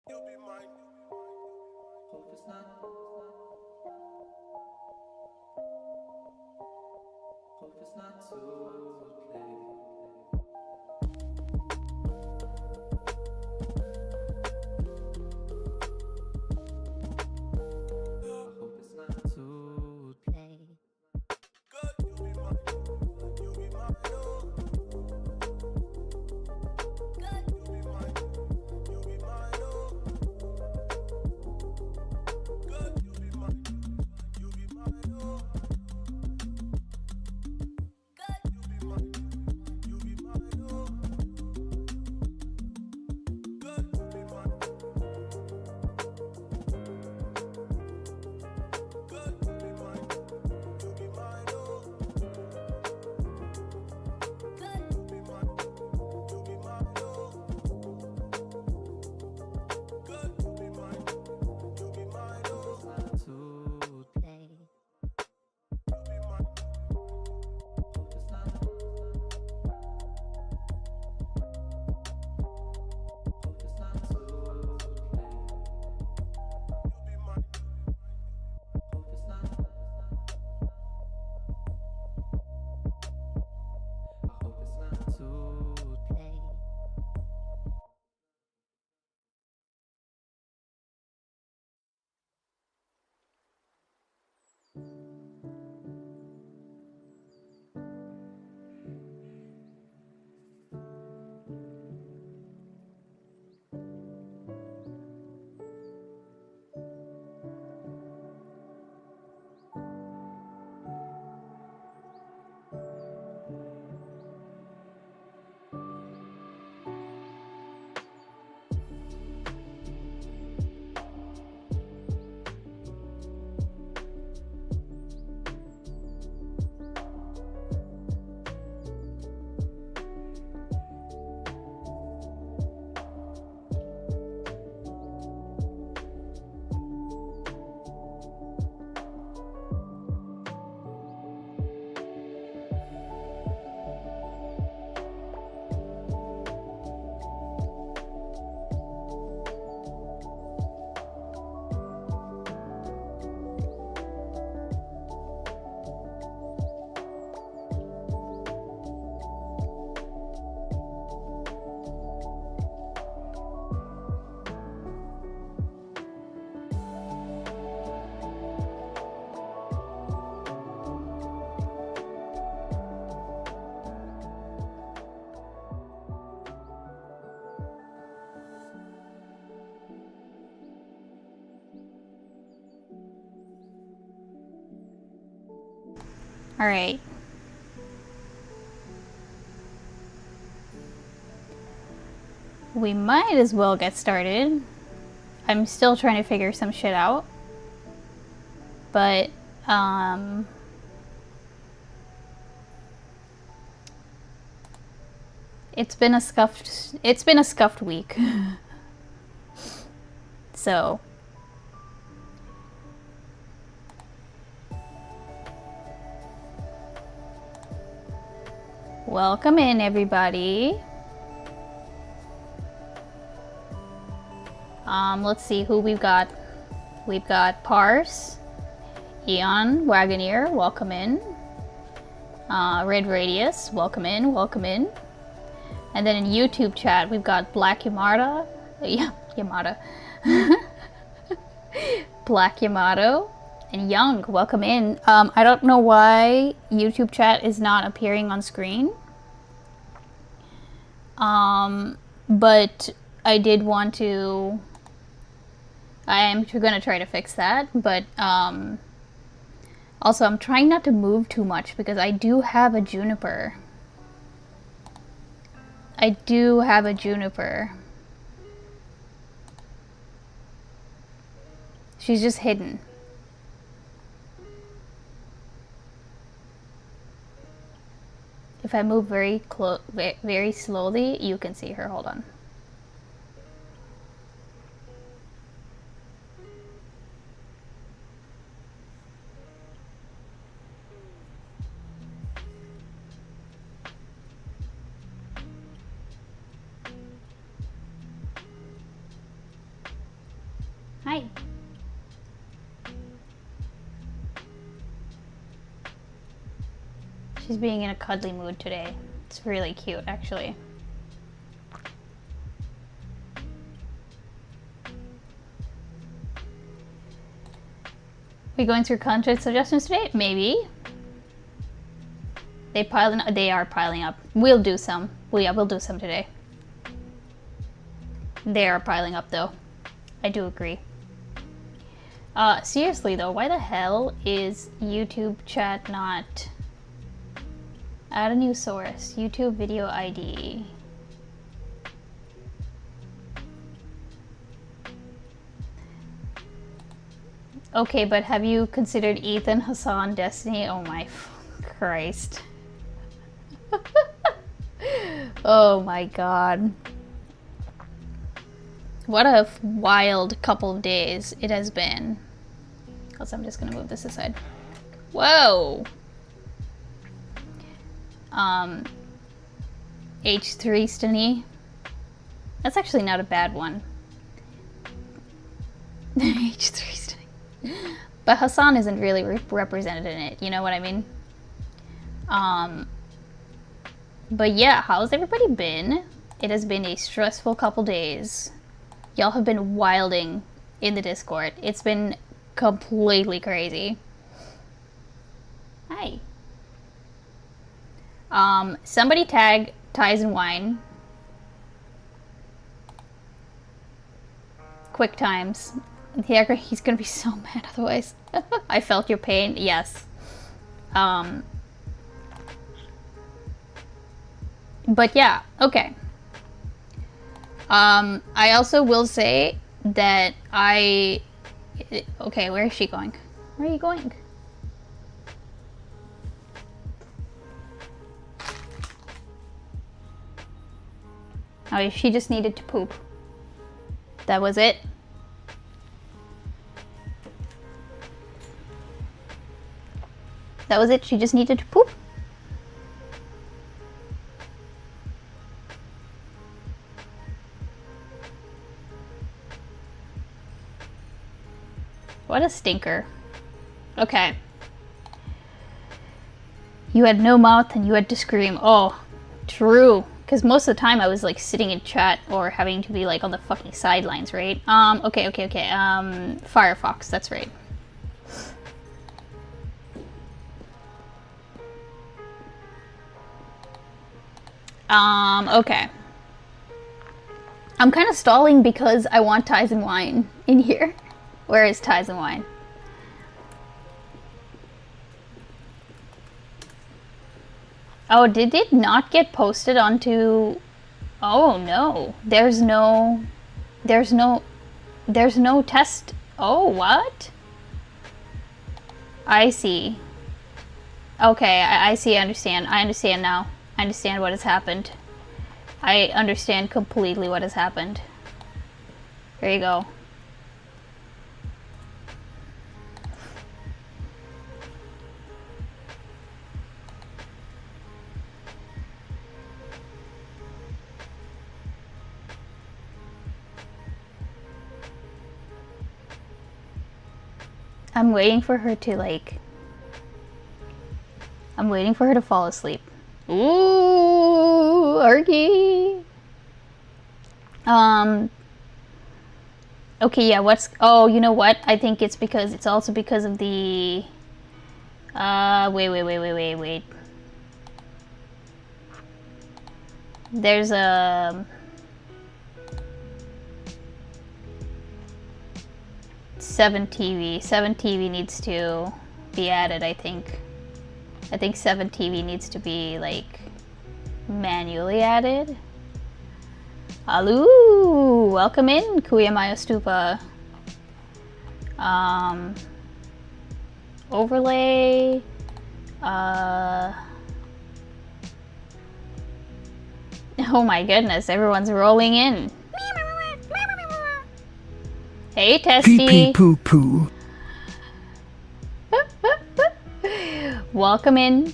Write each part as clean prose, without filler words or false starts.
You'll be mine. Hope it's not. Hope it's not too late. I hope it's not too late. Good, you'll be mine. You'll be mine. Oh. Good, you'll be mine. You'll be mine. Oh. Good, you'll be mine. You'll be mine. Oh. Good, you'll be mine. You'll be mine. Oh. Good, you'll be mine. Good, you'll be mine. You'll be mine. Oh. Good, you'll be mine. You'll be mine. Oh. Good, you'll be mine. You'll be mine. Oh. It's not too late. You'll be mine. Hope it's not. Hope it's not too late. You'll be mine. Hope it's not. I hope it's not too late. All right. We might as well get started. I'm still trying to figure some shit out. But, it's been a scuffed week. So, welcome in, everybody. Let's see who we've got. We've got Parse, Eon, Wagoneer, welcome in. Red Radius, welcome in, welcome in. And then in YouTube chat, we've got Black Yamada. Yeah, Yamada. Black Yamato and Young, welcome in. I don't know why YouTube chat is not appearing on screen. But I did want to. I am gonna try to fix that, but also I'm trying not to move too much because I do have a Juniper. I do have a Juniper. She's just hidden. If I move very slowly, you can see her. Hold on. Hi. She's being in a cuddly mood today. It's really cute, actually. We going through content suggestions today? Maybe. They are piling up. We'll do some. Well, yeah, we'll do some today. They are piling up, though. I do agree. Seriously, though, why the hell is YouTube chat not... Add a new source. YouTube video ID. Okay, but have you considered Ethan, Hassan, Destiny? Oh my Christ. Oh my god. What a wild couple of days it has been. Also, I'm just gonna move this aside. Whoa! H3 Steny. That's actually not a bad one. H3 Steny. But Hassan isn't really represented in it, you know what I mean? But yeah, how's everybody been? It has been a stressful couple days. Y'all have been wilding in the Discord. It's been completely crazy. Hi. Somebody tag Ties and Wine. Quick times. He's gonna be so mad otherwise. I felt your pain. Yes. But yeah, okay. I also will say that okay, where is she going? Where are you going? Oh, she just needed to poop. That was it. That was it? She just needed to poop? What a stinker. Okay. You had no mouth and you had to scream. Oh, true. Because most of the time I was like sitting in chat or having to be like on the fucking sidelines, right? Okay. Firefox, that's right. Okay. I'm kind of stalling because I want Ties and Wine in here. Where is Ties and Wine? Oh, did it not get posted onto... Oh no, there's no test. Oh, what? I see. Okay, I see, I understand now. I understand what has happened. I understand completely what has happened. There you go. I'm waiting for her to like... I'm waiting for her to fall asleep. Ooh, Arky. Okay, yeah, what's... Oh, you know what? I think it's because... It's also because of the... Wait. There's a... 7TV. 7TV needs to be added, I think. I think 7TV needs to be, like, manually added. Hello! Welcome in, Kuyamayo Stupa. Overlay. Oh my goodness, everyone's rolling in. Hey, Testy. Pee pee poo poo. Welcome in.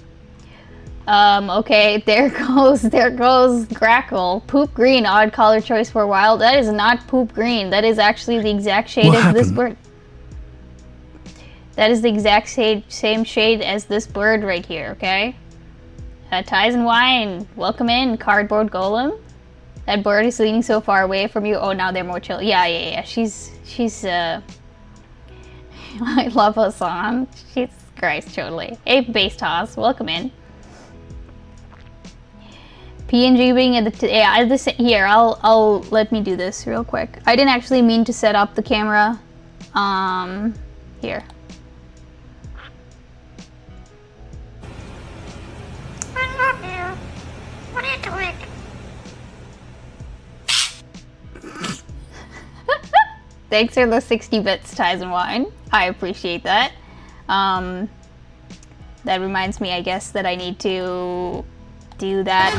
Okay, there goes Grackle. Poop green, odd color choice for a while. That is not poop green. That is actually the exact shade What as this happened? bird. That is the exact same shade as this bird right here, okay? Ties and Wine, welcome in, Cardboard Golem. That bird is leaning so far away from you. Oh, now they're more chill. Yeah. She's, I love Hassan. Jesus Christ, totally. Hey, Base Toss, welcome in. PNG being at the, yeah, this, here, I'll, let me do this real quick. I didn't actually mean to set up the camera. Here. I love you. What are you doing? Thanks for the 60 bits, Ties and Wine. I appreciate that. That reminds me, I guess, that I need to do that.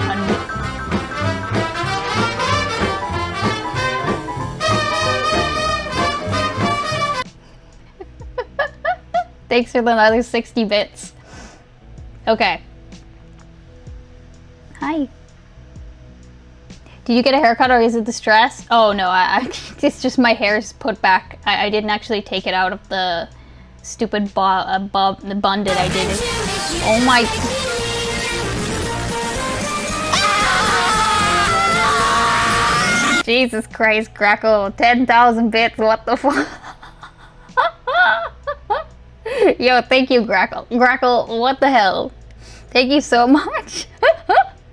Thanks for the other 60 bits. Okay. Hi. Did you get a haircut or is it the stress? Oh no, it's just my hair's put back. I didn't actually take it out of the stupid the bun that I did. Oh my... Jesus Christ, Grackle, 10,000 bits, what the fuck? Yo, thank you, Grackle. Grackle, what the hell? Thank you so much.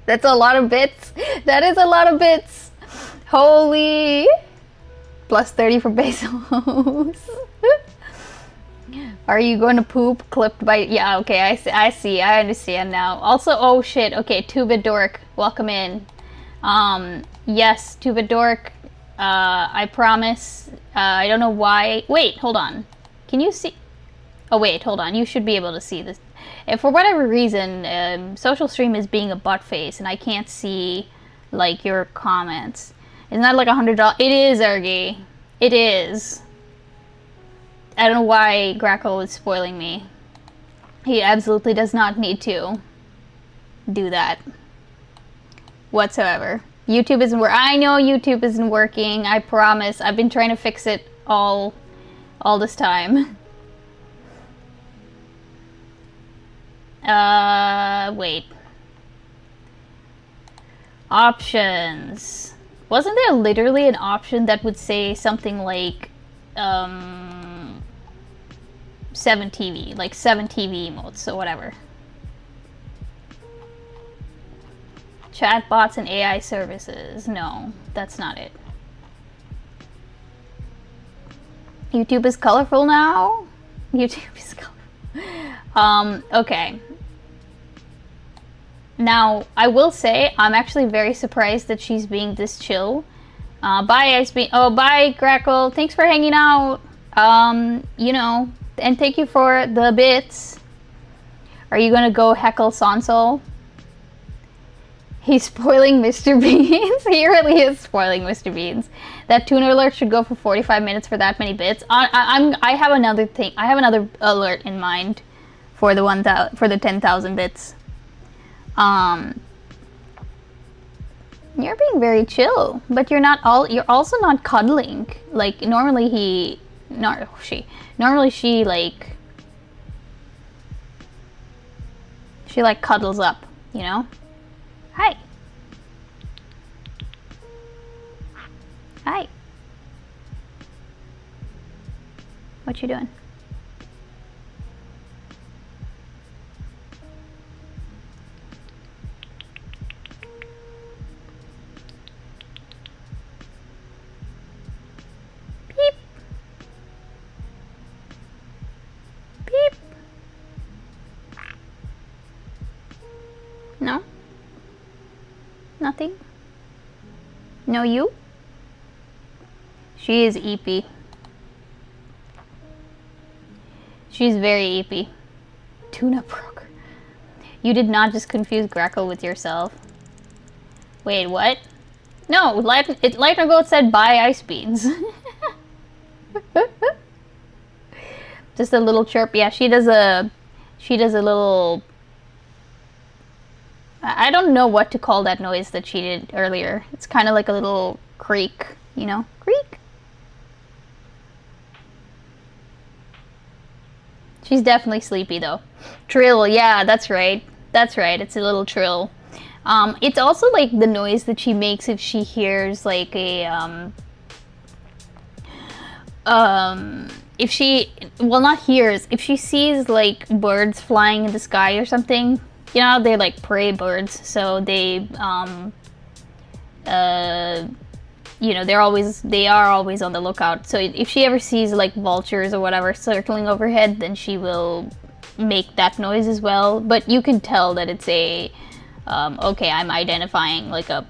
That's a lot of bits. That is a lot of bits. Holy. Plus 30 for Bezos. Are you going to poop? Clipped by... Yeah, okay, I see. I understand now. Also, oh shit. Okay, 2-Bit Dork, welcome in. Yes, 2-Bit Dork. I promise. I don't know why... Wait, hold on. Can you see... Oh wait, hold on. You should be able to see this. If for whatever reason, Social Stream is being a butt face and I can't see, like, your comments. Isn't that like $100? It is, Ergy. It is. I don't know why Grackle is spoiling me. He absolutely does not need to do that whatsoever. YouTube isn't working. I know YouTube isn't working. I promise. I've been trying to fix it all this time. Wait. Options. Wasn't there literally an option that would say something like, 7 TV, like 7 TV emotes, so whatever. Chatbots and AI services. No, that's not it. YouTube is colorful now? YouTube is colorful. Okay. Now, I will say, I'm actually very surprised that she's being this chill. Bye, Ice Beam. Oh, bye, Grackle. Thanks for hanging out. You know, and thank you for the bits. Are you gonna go heckle Sonsol? He's spoiling Mr. Beans. He really is spoiling Mr. Beans. That tuner alert should go for 45 minutes for that many bits. I have another thing. I have another alert in mind for the 10,000 bits. You're being very chill, but you're also not cuddling. Like normally she like cuddles up, you know? Hi. Hi. What you doing? Beep. Beep. No? Nothing? No you? She is eepy. She's very eepy. Tuna broker. You did not just confuse Grackle with yourself. Wait, what? No, Lightner Goat said bye Ice Beans. Just a little chirp. Yeah, she does a little I don't know what to call that noise that she did earlier. It's kind of like a little creak, you know? Creak. She's definitely sleepy though. Trill, yeah, that's right. That's right, it's a little trill. It's also like the noise that she makes if she hears like a, if she, well, not hears, if she sees like birds flying in the sky or something, you know, they're like prey birds, so they, you know, they are always on the lookout. So if she ever sees like vultures or whatever circling overhead, then she will make that noise as well. But you can tell that it's a, okay, I'm identifying like a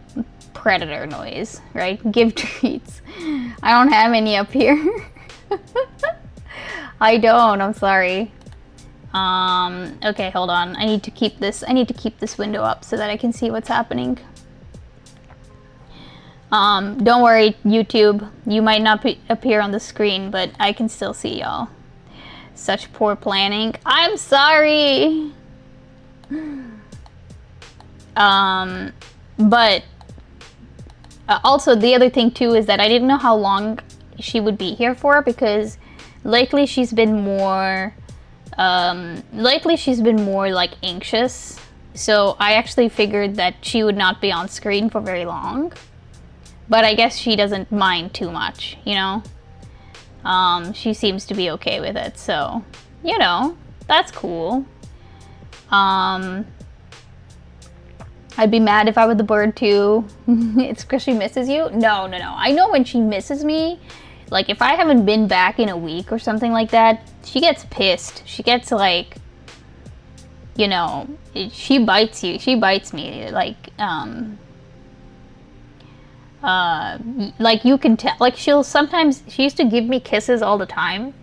predator noise, right? Give treats. I don't have any up here. I don't, I'm sorry. Okay, hold on. I need to keep this window up so that I can see what's happening. Don't worry, YouTube. You might not appear on the screen, but I can still see y'all. Such poor planning. I'm sorry! But also the other thing too is that I didn't know how long she would be here for, because lately she's been more like anxious. So I actually figured that she would not be on screen for very long. But I guess she doesn't mind too much, you know? She seems to be okay with it, so, you know, that's cool. I'd be mad if I were the bird too. It's because she misses you? No. I know when she misses me, like if I haven't been back in a week or something like that, she gets pissed. She gets like, you know, she bites you. She bites me, like you can tell, like she used to give me kisses all the time,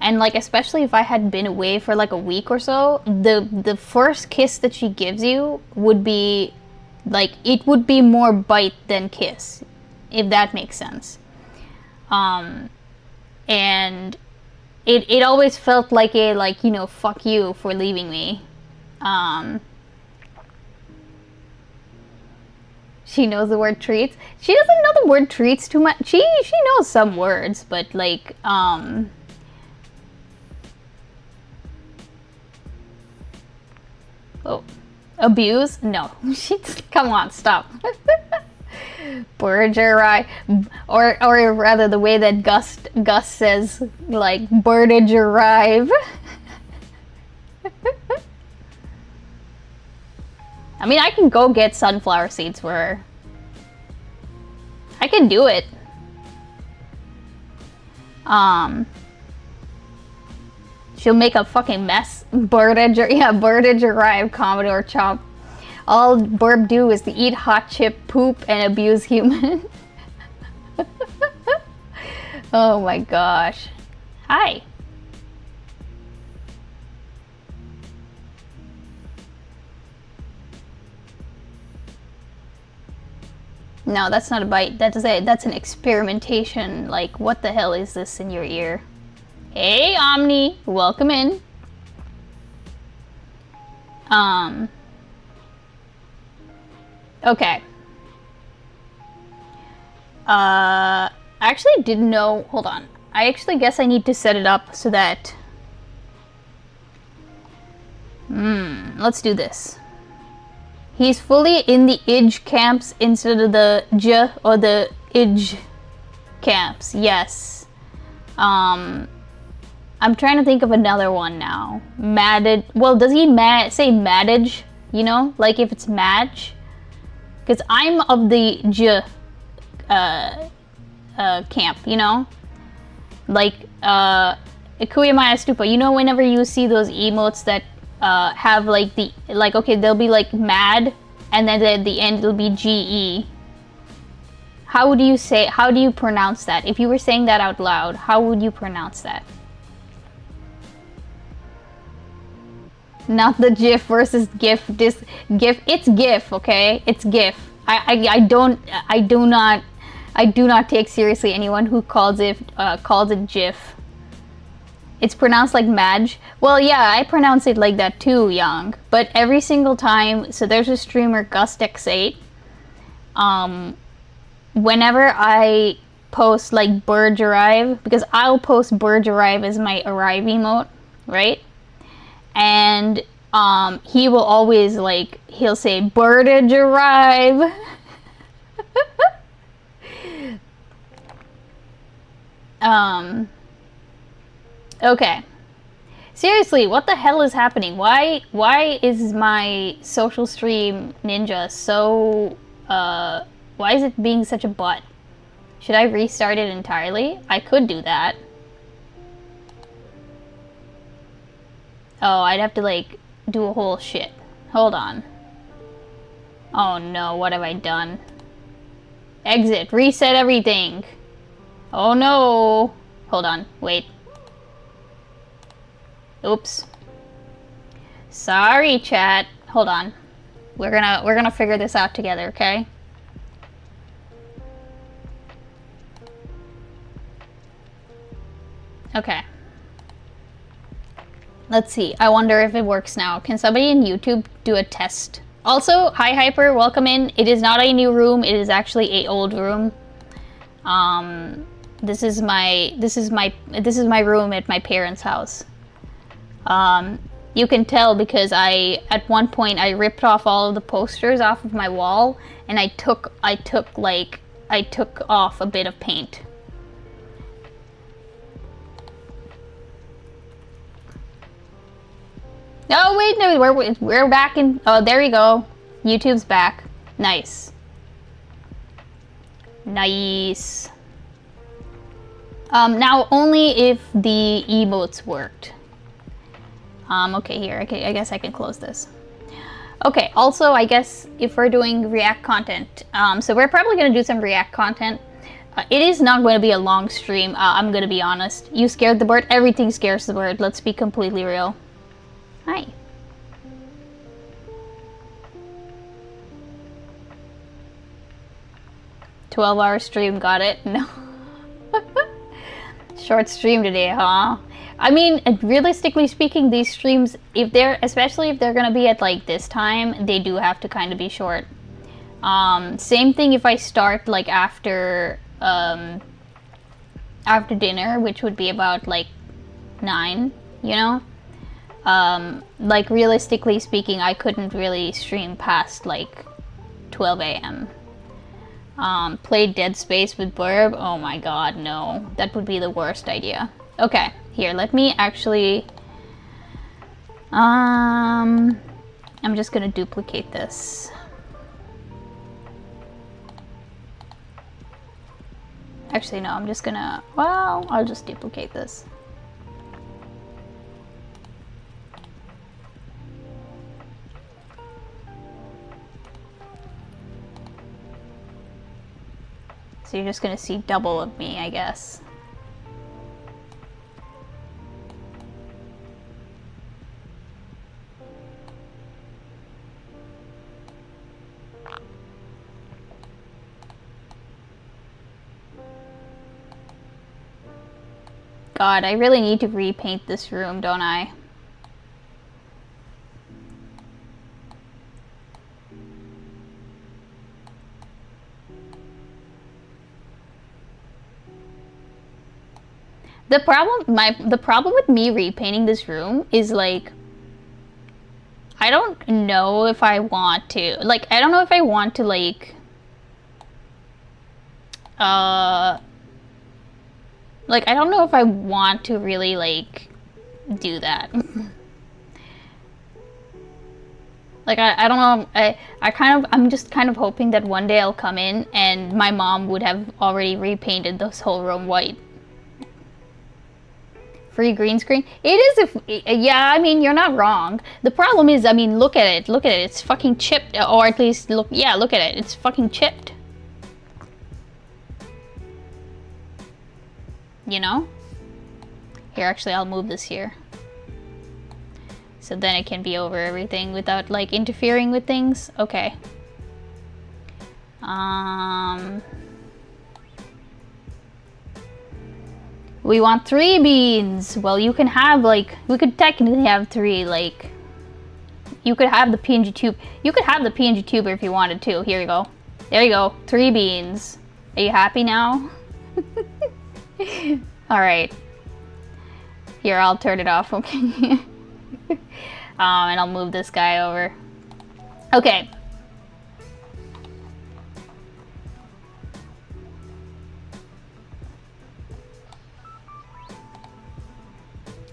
and like especially if I had been away for like a week or so, the first kiss that she gives you would be like, it would be more bite than kiss, if that makes sense. And it always felt like a, like, you know, fuck you for leaving me. She knows the word treats. She doesn't know the word treats too much. She knows some words, but like, oh, abuse? No. Come on, stop. Bird arrive, or rather the way that Gus says, like, birdage arrive. I mean, I can go get sunflower seeds for her. I can do it. She'll make a fucking mess. Birdage arrive, Commodore Chomp. All Burb do is to eat hot chip, poop, and abuse human. Oh my gosh. Hi. No, that's not a bite. That's an experimentation. Like, what the hell is this in your ear? Hey, Omni, welcome in. Okay. I actually didn't know. Hold on. I actually guess I need to set it up so that. Let's do this. He's fully in the Idge camps instead of the J or the Idge camps. Yes. I'm trying to think of another one now. Madded. Well, does he say Maddage? You know, like if it's Madge. Because I'm of the J camp. You know, like Ikuya Maya Stupa. You know, whenever you see those emotes that have like the, like, okay, they'll be like mad, and then at the end it'll be GE. How do you pronounce that? If you were saying that out loud, how would you pronounce that? Not the GIF versus GIF. GIF. It's GIF, okay? It's GIF. I do not take seriously anyone who calls it GIF. It's pronounced like Madge. Well, yeah, I pronounce it like that too, Young. But every single time, so there's a streamer, GustX8. Whenever I post like Bird Arrive, because I'll post Bird Arrive as my arrive emote, right? And he will always like, he'll say Birdage Arrive. Okay. Seriously, what the hell is happening? Why is my social stream ninja so why is it being such a butt? Should I restart it entirely? I could do that. Oh, I'd have to like do a whole shit. Hold on. Oh no, what have I done? Exit, reset everything. Oh no. Hold on, wait. Oops. Sorry, chat. Hold on. We're gonna figure this out together, okay? Okay. Let's see. I wonder if it works now. Can somebody in YouTube do a test? Also, hi Hyper, welcome in. It is not a new room. It is actually a old room. This is my room at my parents' house. You can tell because at one point I ripped off all of the posters off of my wall, and I took off a bit of paint. Oh wait, no, we're back in. Oh, there you go. YouTube's back. Nice. Nice. Now only if the emotes worked. Okay, here. Okay, I guess I can close this. Okay, also, I guess if we're doing React content, so we're probably going to do some React content. It is not going to be a long stream, I'm going to be honest. You scared the bird? Everything scares the bird. Let's be completely real. Hi. "12-hour stream, got it?" No. Short stream today, huh? I mean, realistically speaking, these streams, especially if they're gonna be at like this time, they do have to kind of be short. Same thing if I start like after dinner, which would be about like 9, you know? Like realistically speaking, I couldn't really stream past like 12 a.m. Play Dead Space with Burb? Oh my god, no. That would be the worst idea. Okay, here, let me actually... I'm just gonna duplicate this. Actually, no, I'm just gonna... Well, I'll just duplicate this. So you're just gonna see double of me, I guess. God, I really need to repaint this room, don't I? The problem with me repainting this room is like I don't know if I want to. Like I don't know if I want to like like I don't know if I want to really like do that. Like I don't know, I'm just kind of hoping that one day I'll come in and my mom would have already repainted this whole room white. Free green screen? It is yeah, I mean, you're not wrong. The problem is, I mean, look at it, it's fucking chipped, or at least, look at it, it's fucking chipped. You know? Here, actually, I'll move this here. So then it can be over everything without, like, interfering with things. Okay. We want 3 beans. Well, you can have, like, we could technically have 3, like, you could have the PNG tube. You could have the PNG tuber if you wanted to. Here you go. There you go. 3 beans. Are you happy now? Alright. Here, I'll turn it off, okay? And I'll move this guy over. Okay.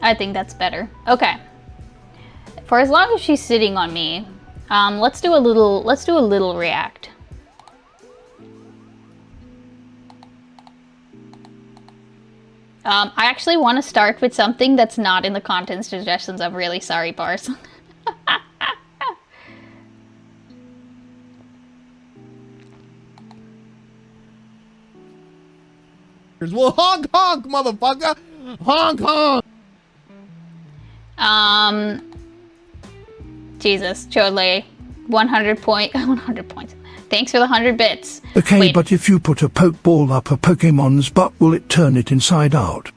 I think that's better. Okay. For as long as she's sitting on me, let's do a little react. I actually want to start with something that's not in the content suggestions. I'm really sorry, Bars. Well, honk honk, motherfucker! Honk honk! Jesus, Chodley, 100 points. Thanks for the 100 bits. Okay, Wait. but if you put a Pokeball up a Pokemon's butt, will it turn it inside out?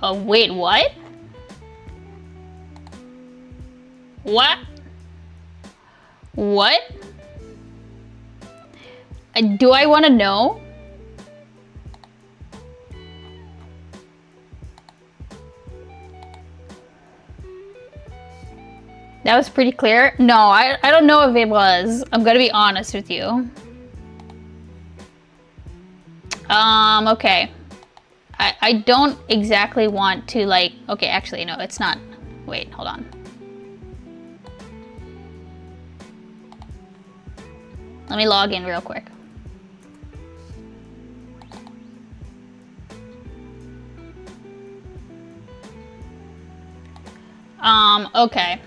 Wait, what? What? What? Do I want to know? That was pretty clear. No, I don't know if it was. I'm gonna be honest with you. Okay. I don't exactly want to, like... Okay, actually, no, it's not. Wait, hold on. Let me log in real quick. Okay.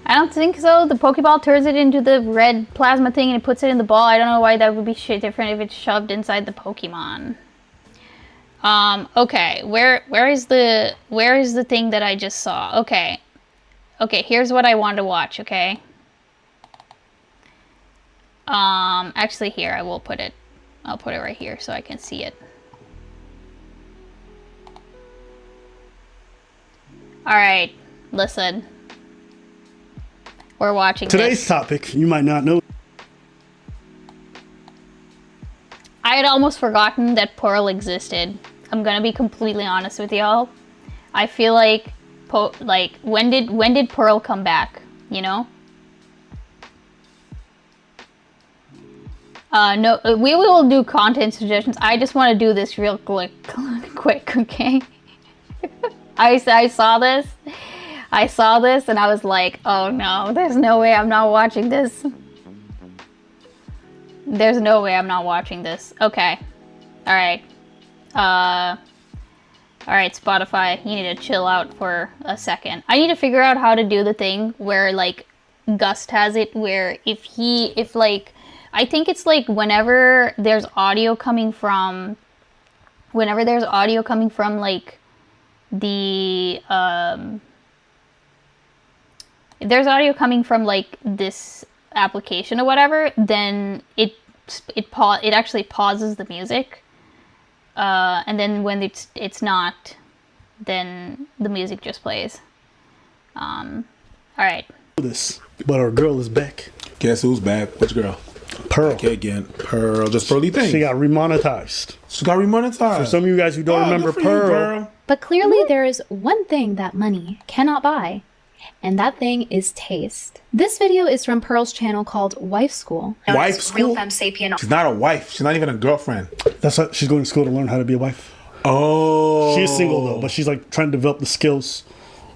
I don't think so. The Pokeball turns it into the red plasma thing and it puts it in the ball. I don't know why that would be shit different if it's shoved inside the Pokemon. Okay. Where is the thing that I just saw? Okay. Okay, here's what I want to watch, okay? Actually here, I will put it. I'll put it right here so I can see it. Alright, listen. We're watching Today's this. topic, you might not know. I had almost forgotten that Pearl existed. I'm gonna be completely honest with y'all. I feel like, when did Pearl come back? You know? No, we will do content suggestions. I just want to do this real quick, okay? I saw this. I saw this and I was like, oh no, there's no way I'm not watching this. There's no way I'm not watching this. Okay. Alright. Alright, Spotify, you need to chill out for a second. I need to figure out how to do the thing where, like, Gust has it, where if like, I think it's like whenever there's audio coming from, like, the, if there's audio coming from, like, this application or whatever, then it actually pauses the music. And then when it's not, then the music just plays. Alright. This, but our girl is back. Guess who's back? Which girl? Pearl. Okay, again. Pearl. Just Pearly thing. She got remonetized. She got remonetized. For some of you guys who don't remember good for you, Pearl. But clearly there is one thing that money cannot buy, and that thing is taste. This video is from Pearl's channel called Wife School. Wife school? Real Femme Sapien. She's not a wife. She's not even a girlfriend. That's what she's going to school to learn how to be a wife. Oh. She's single though, but she's like trying to develop the skills.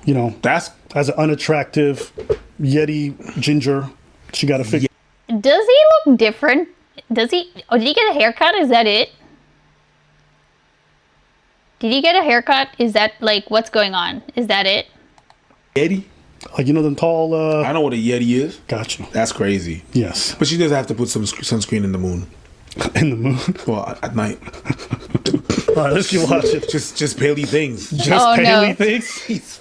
You know, That's as an unattractive Yeti ginger, she got to figure. Does he look different? Did he get a haircut? Is that it? Did he get a haircut? Is that, like, what's going on? Is that it? Yeti. Like, you know, them tall. I know what a Yeti is. Got you. That's crazy. Yes. But she does have to put some sunscreen in the moon. In the moon. Well, at night. All right, let's keep watching. Just Paley things. Just Oh, Paley no. things.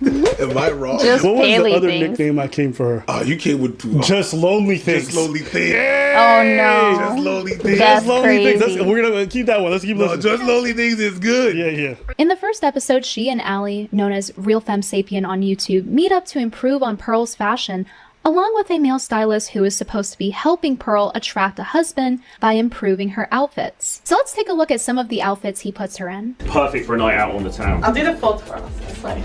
Am I wrong? Just What was Paley the other things. nickname I came for her? Oh, you came with Just Lonely Things. Just Lonely Things. Oh no. Just Lonely Things. That's Lonely Things. crazy. We're gonna keep that one. Let's keep No, listening. Just Lonely Things is good. Yeah, yeah. In the first episode, she and Allie, known as Real Femme Sapien on YouTube, meet up to improve on Pearl's fashion, along with a male stylist who is supposed to be helping Pearl attract a husband by improving her outfits. So let's take a look at some of the outfits he puts her in. Perfect for a night out on the town. I'll do the full twirl. It's like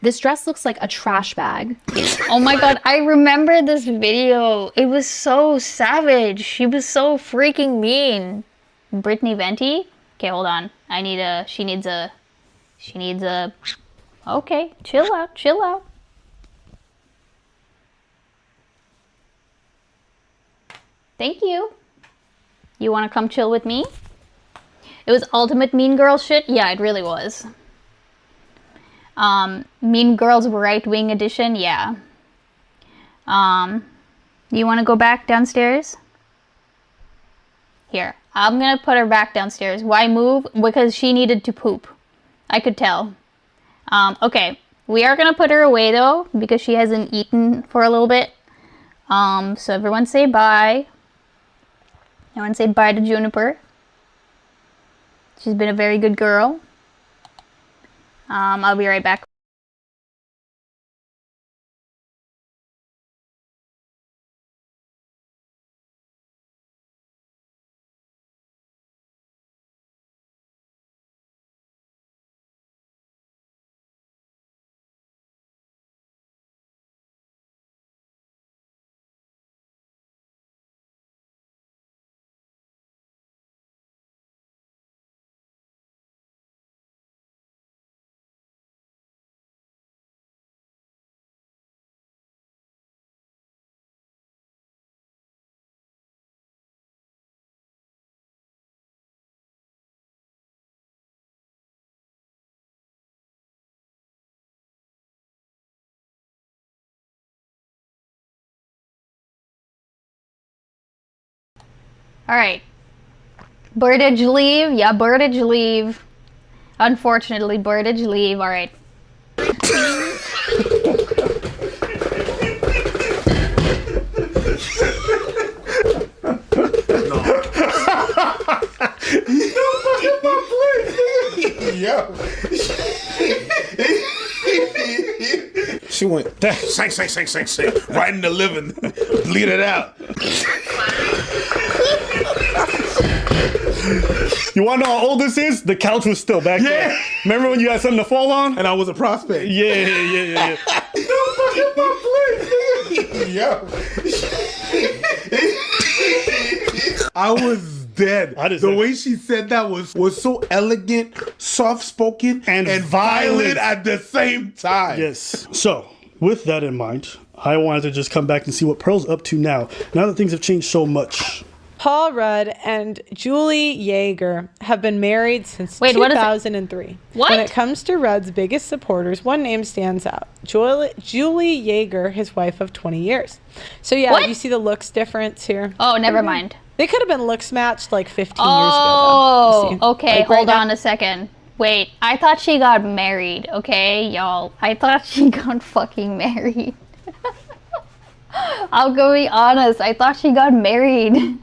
This dress looks like a trash bag. Oh my god, I remember this video. It was so savage. She was so freaking mean. Brittany Venti? Okay, hold on. She needs a, okay, chill out. Thank you. You want to come chill with me? It was ultimate mean girl shit? Yeah, it really was. Mean Girls Right Wing Edition? Yeah. You want to go back downstairs? Here. I'm gonna put her back downstairs. Why move? Because she needed to poop. I could tell. Okay. We are gonna put her away though, because she hasn't eaten for a little bit. So everyone say bye. Everyone say bye to Juniper. She's been a very good girl. I'll be right back. Alright. Birdage leave? Yeah, birdage leave. Unfortunately, birdage leave. Alright. Yo. She went sink, right in the living, bleed it out. You wanna know how old this is? The couch was still back there. Remember when you had something to fall on? And I was a prospect. Yeah. Yo. I was dead. The way she said that was so elegant, soft-spoken, and violent at the same time. Yes. So, with that in mind, I wanted to just come back and see what Pearl's up to now that things have changed so much. Paul Rudd and Julie Yeager have been married since 2003. What? When it comes to Rudd's biggest supporters, one name stands out. Julie Yeager, his wife of 20 years. So yeah, What? you see the looks difference here? Oh, never mind. They could have been looks matched like 15 Oh, years ago, though. You see? okay. Like, right Hold now- on a second. Wait, I thought she got married, okay, y'all? I thought she got fucking married. I'll go be honest. I thought she got married.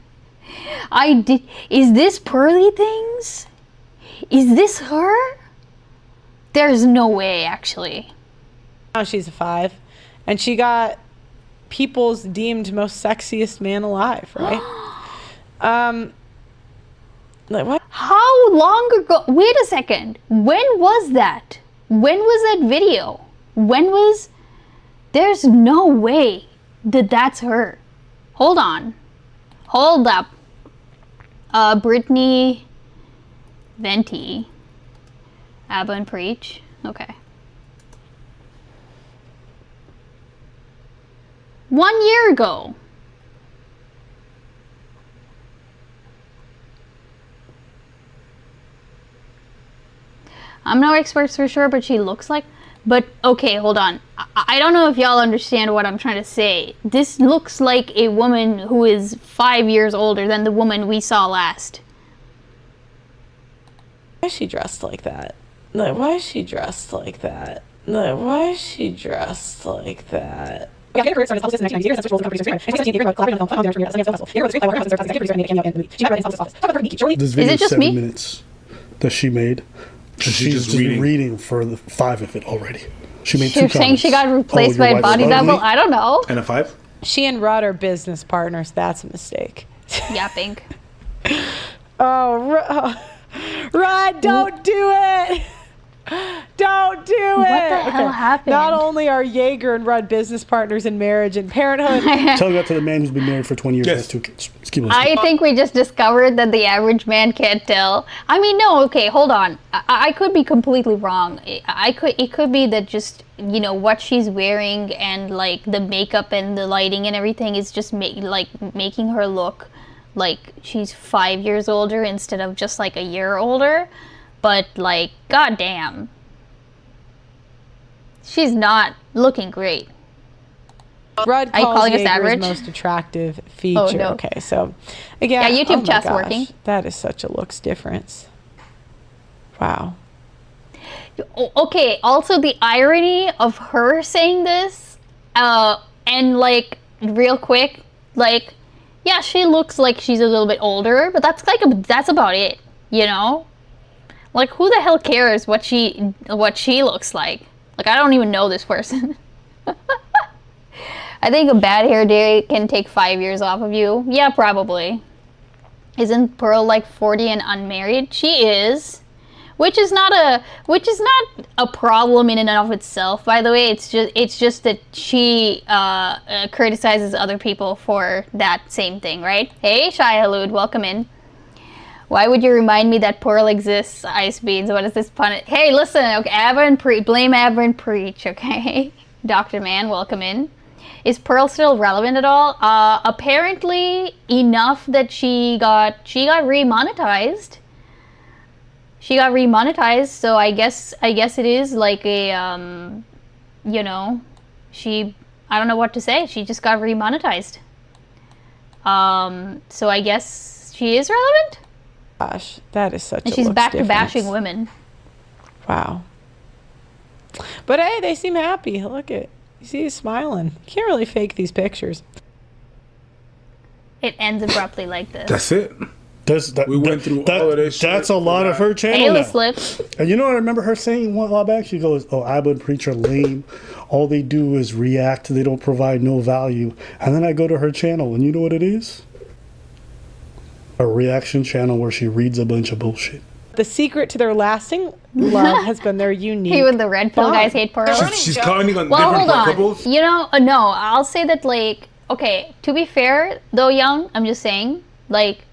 I did. Is this Pearly Things? Is this her? There's no way, actually. Now she's a 5. And she got People's deemed most sexiest man alive, right? Like what? How long ago? Wait a second. When was that? When was that video? When was... There's no way that that's her. Hold on. Hold up. Brittany Venti. Abba and Preach. Okay. 1 year ago. I'm no expert for sure, but she looks like... But, okay, hold on. I don't know if y'all understand what I'm trying to say. This looks like a woman who is 5 years older than the woman we saw last. Why is she dressed like that? Like, why is she dressed like that? Like, why is she dressed like that? Yeah, her career started as a publicist in 1990s, since which roles in company producer. In 2017, Yeager collaborated on the film Film Director for the Festival. Yeager wrote the screenplay while working on executive producer and made a cameo in the movie. She never read in office. Talk about her geeky. Shirley. This video it is just 7 me? minutes that she made. She's just reading for the 5 of it already. She made 2 You're saying she got replaced by a body double? I don't know. And a 5? She and Rod are business partners. That's a mistake. Yapping. Oh, Rod, don't do it. Don't do it. What the hell happened? Not only are Yeager and Rudd business partners in marriage and parenthood. Tell that to the man who's been married for 20 years and has 2 kids. I think we just discovered that the average man can't tell. I mean, no, okay, hold on. I could be completely wrong. It could be that just, you know, what she's wearing and like the makeup and the lighting and everything is just making her look like she's 5 years older instead of just like a year older. But like, goddamn, she's not looking great. Rudd Are you calls calling us Yeager's average? most attractive feature. Oh, no. Okay, so again, Yeah, YouTube my chat's gosh, working. That is such a looks difference. Wow. Okay, also the irony of her saying this, and like, real quick, like, yeah, she looks like she's a little bit older, but that's that's about it, you know? Like, who the hell cares what she looks like? Like, I don't even know this person. I think a bad hair day can take 5 years off of you. Yeah, probably. Isn't Pearl like 40 and unmarried? She is. Which is not a problem in and of itself, by the way. It's just that she criticizes other people for that same thing, right? Hey, Shia Halud, welcome in. Why would you remind me that Pearl exists, Ice Beans? What is this pun? Hey, listen, okay, blame Abba and preach, okay? Dr. Man, welcome in. Is Pearl still relevant at all? Apparently enough that she got remonetized. She got remonetized, so I guess it is like a, you know, I don't know what to say. She just got remonetized. So I guess she is relevant? Gosh, that is such and a she's looks back to difference. bashing women. Wow. But hey, they seem happy. Look at, you see he's smiling. You can't really fake these pictures. It ends abruptly like this. That's it. We went through all of this. That's a lot of her channel Haley now. slips. And you know what I remember her saying a while back? She goes, "Oh, Abba and Preach are lame. All they do is react. They don't provide no value." And then I go to her channel, and you know what it is? A reaction channel where she reads a bunch of bullshit. The secret to their lasting love has been their unique. Even the red pill bond. guys hate Pearl. She's commenting on Well, different hold on. couples. You know, no, I'll say that, like, okay, to be fair, though, Young, I'm just saying, like,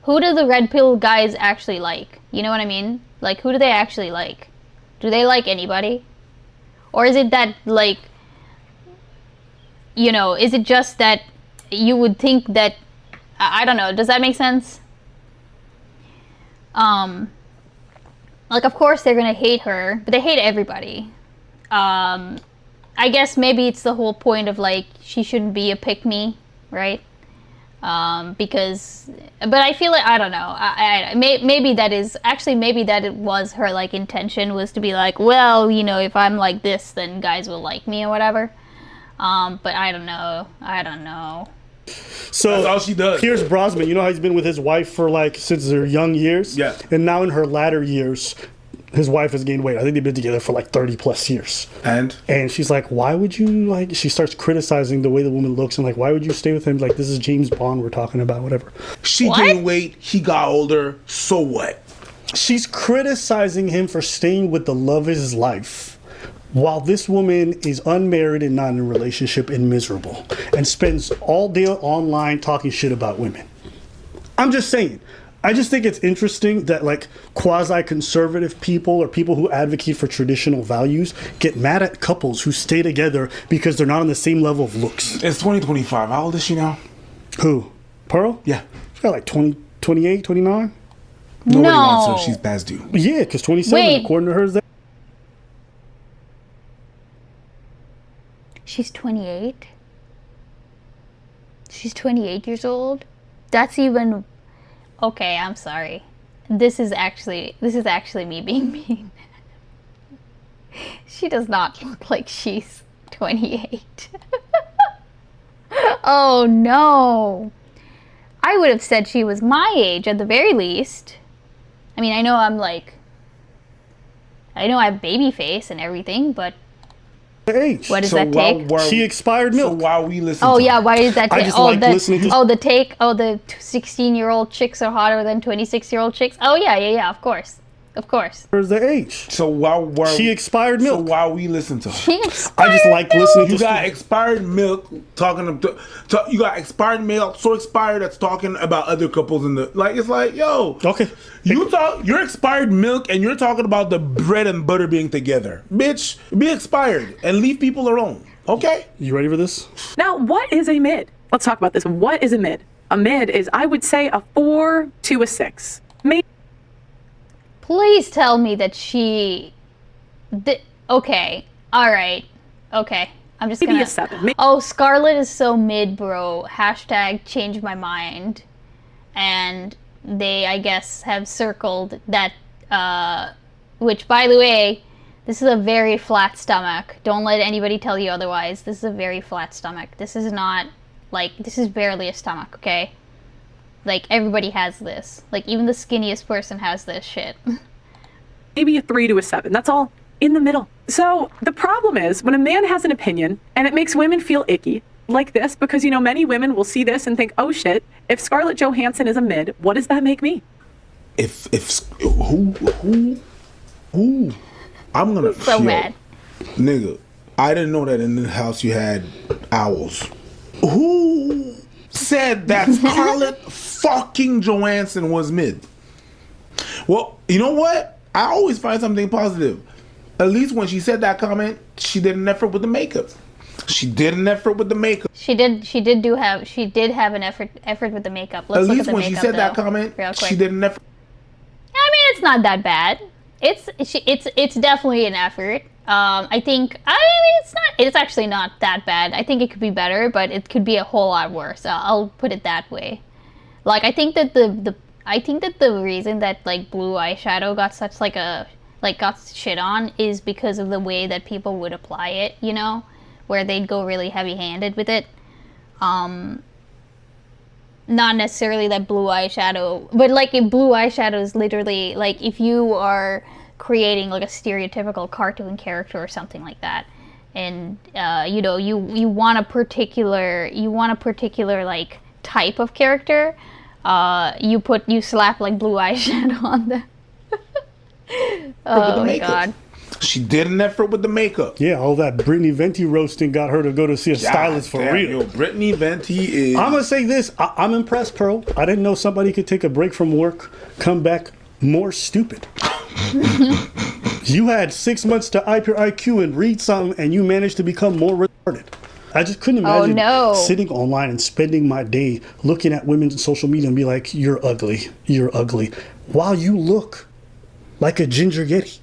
who do the red pill guys actually like? You know what I mean? Like, who do they actually like? Do they like anybody? Or is it that, like, you know, is it just that you would think that, I don't know, does that make sense? Like, of course they're gonna hate her, but they hate everybody. I guess maybe it's the whole point of, like, she shouldn't be a pick-me, right? Because, but I feel like, I don't know, maybe that it was her, like, intention was to be like, well, you know, if I'm like this, then guys will like me or whatever. But I don't know. So that's all she does. Pierce Brosnan, you know how he's been with his wife for like since their young years? Yeah. And now in her latter years, his wife has gained weight. I think they've been together for like 30 plus years. And she's like, why would you, like, she starts criticizing the way the woman looks and like, why would you stay with him? Like, this is James Bond we're talking about, whatever. She gained weight, he got older, so what? She's criticizing him for staying with the love of his life, while this woman is unmarried and not in a relationship and miserable and spends all day online talking shit about women. I'm just saying. I just think it's interesting that, like, quasi-conservative people or people who advocate for traditional values get mad at couples who stay together because they're not on the same level of looks. It's 2025. How old is she now? Who? Pearl? Yeah. She's got like 20, 28, 29? Nobody wants her. She's past due. Yeah, because 27, Wait. according to her, is that. She's 28? She's 28 years old? That's even... Okay, I'm sorry. This is actually me being mean. She does not look like she's 28. Oh no. I would have said she was my age at the very least. I mean, I know I have baby face and everything, but age. what does that take? She expired milk. So while we listen Oh to yeah, why is that I take? just Oh, like listening to- the 16-year-old chicks are hotter than 26-year-old chicks. Oh yeah, of course. Where's the age? So while She expired So milk. while we listen to her, She I just expired like listening to you got expired milk talking to you got expired milk so expired that's talking about other couples in the like. It's like, yo, Okay. you're expired milk and you're talking about the bread and butter being together, bitch. Be expired and leave people alone. Okay. You ready for this? Now, what is a mid? Let's talk about this. What is a mid? A mid is, I would say, a 4 to a 6. Maybe Please tell me that she. Okay. All right. Okay. I'm just gonna. a 7. Maybe Oh, Scarlet is so mid, bro. Hashtag change my mind. And they, I guess, have circled that. Which, by the way, this is a very flat stomach. Don't let anybody tell you otherwise. This is a very flat stomach. This is not like this is barely a stomach. Okay. Like, everybody has this. Like, even the skinniest person has this shit. maybe a 3 to a 7. That's all in the middle. So the problem is when a man has an opinion and it makes women feel icky like this, because, you know, many women will see this and think, oh shit, if Scarlett Johansson is a mid, what does that make me? If who I'm gonna So mad. nigga. I didn't know that in the house you had owls. Who said that Scarlett fucking Johansson was mid? Well, you know what? I always find something positive. At least when she said that comment, she did an effort with the makeup. She did an effort with the makeup. She did have an effort with the makeup. Let's At look least at the when she makeup, said that though, comment, real quick. she did an effort. I mean, it's not that bad. It's definitely an effort. I mean, it's actually not that bad. I think it could be better, but it could be a whole lot worse. I'll put it that way. Like, I think that the reason that like blue eyeshadow got such got shit on is because of the way that people would apply it, you know, where they'd go really heavy-handed with it. Not necessarily that blue eyeshadow, but like if blue eyeshadow is literally like if you are creating like a stereotypical cartoon character or something like that, and you know you want a particular like type of character, you slap like blue eyeshadow on them. Oh my god. She did an effort with the makeup. Yeah, all that Brittany Venti roasting got her to go to see a stylist for damn, real. Yo, Brittany Venti is. I'm gonna say this. I'm impressed, Pearl. I didn't know somebody could take a break from work, come back more stupid. You had 6 months to up your IQ and read something, and you managed to become more retarded. I just couldn't imagine sitting online and spending my day looking at women's social media and be like, "You're ugly. You're ugly," while you look like a ginger yeti.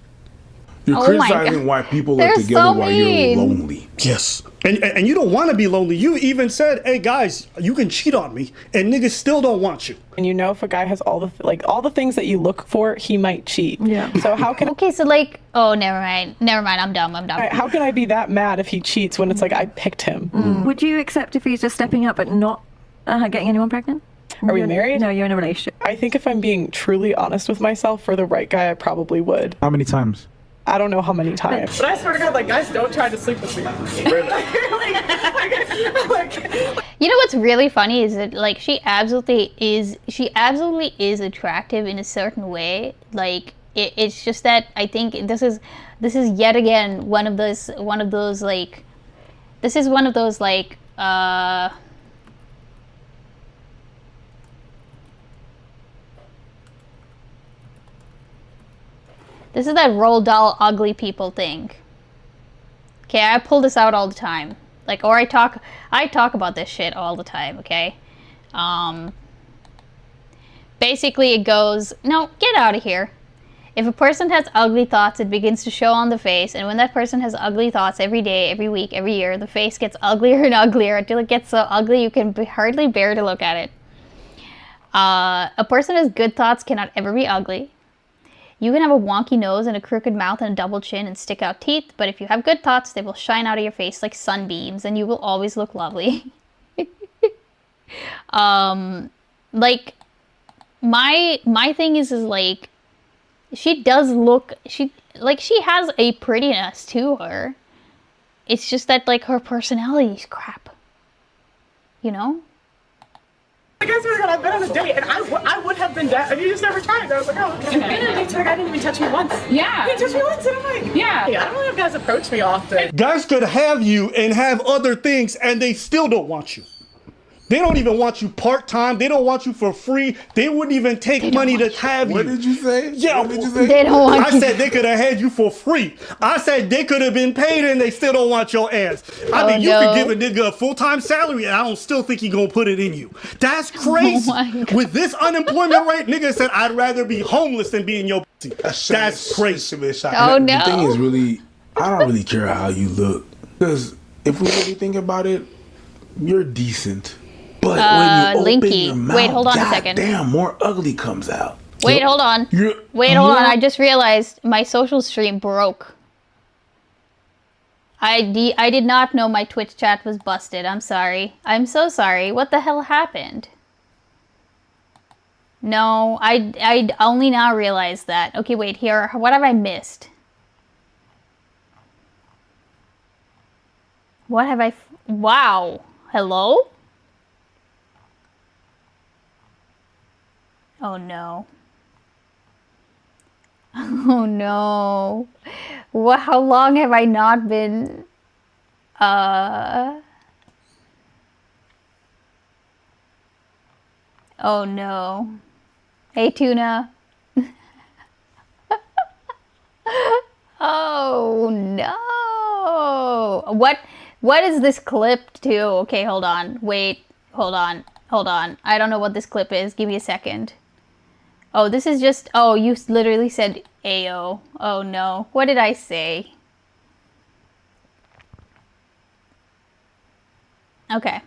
You're criticizing why people are together while you're lonely. Yes. And you don't want to be lonely. You even said, hey, guys, you can cheat on me, and niggas still don't want you. And you know if a guy has all the things that you look for, he might cheat. Yeah. So how can Okay, so like, oh, never mind, I'm dumb. how can I be that mad if he cheats when it's like I picked him? Would you accept if he's just stepping up but not getting anyone pregnant? Are we married? No, you're in a relationship. I think if I'm being truly honest with myself, for the right guy, I probably would. How many times? I don't know how many times. But I swear to God, like, guys don't try to sleep with me. You know what's really funny is that like she absolutely is attractive in a certain way. Like it's just that I think this is yet again one of those like this is that roll doll ugly people thing. Okay, I pull this out all the time. Like, or I talk about this shit all the time, okay? Basically it goes, no, get out of here. If a person has ugly thoughts, it begins to show on the face, and when that person has ugly thoughts every day, every week, every year, the face gets uglier and uglier until it gets so ugly you can hardly bear to look at it. A person who has good thoughts cannot ever be ugly. You can have a wonky nose and a crooked mouth and a double chin and stick out teeth, but if you have good thoughts, they will shine out of your face like sunbeams and you will always look lovely. Like, my thing is like, she does look, she has a prettiness to her. It's just that, like, her personality is crap. You know? I guess I've been on a date, and I would have been dead, and you just never tried. I was like, oh, okay. I've been on a date to a guy didn't even touch me once. Yeah. He touched me once, and I'm like, yeah. I don't really have guys approach me often. Guys could have you and have other things, and they still don't want you. They don't even want you part-time. They don't want you for free. They wouldn't even take money to have you. What did you say? Yeah, What did you say? They don't want I said they could have had you for free. I said they could have been paid and they still don't want your ass. I mean, you could give a nigga a full-time salary and I don't still think he gonna put it in you. That's crazy. With this unemployment rate, nigga said I'd rather be homeless than be in your pussy. That's crazy. Oh, no. The thing is really, I don't really care how you look. Because if we really think about it, you're decent. But when you open your mouth, wait, hold on a second. Damn, more ugly comes out. Wait, hold on. Wait, hold on. I just realized my social stream broke. I did not know my Twitch chat was busted. I'm sorry. I'm so sorry. What the hell happened? No, I only now realized that. Okay, wait, here. What have I missed? What have I... Wow. Hello? Oh no. Oh no. What, how long have I not been oh no. Hey Tuna. Oh no. What is this clip to? Okay, hold on. Wait. Hold on. Hold on. I don't know what this clip is. Give me a second. Oh, this is just... Oh, you literally said Ayo. Oh, no. What did I say? Okay.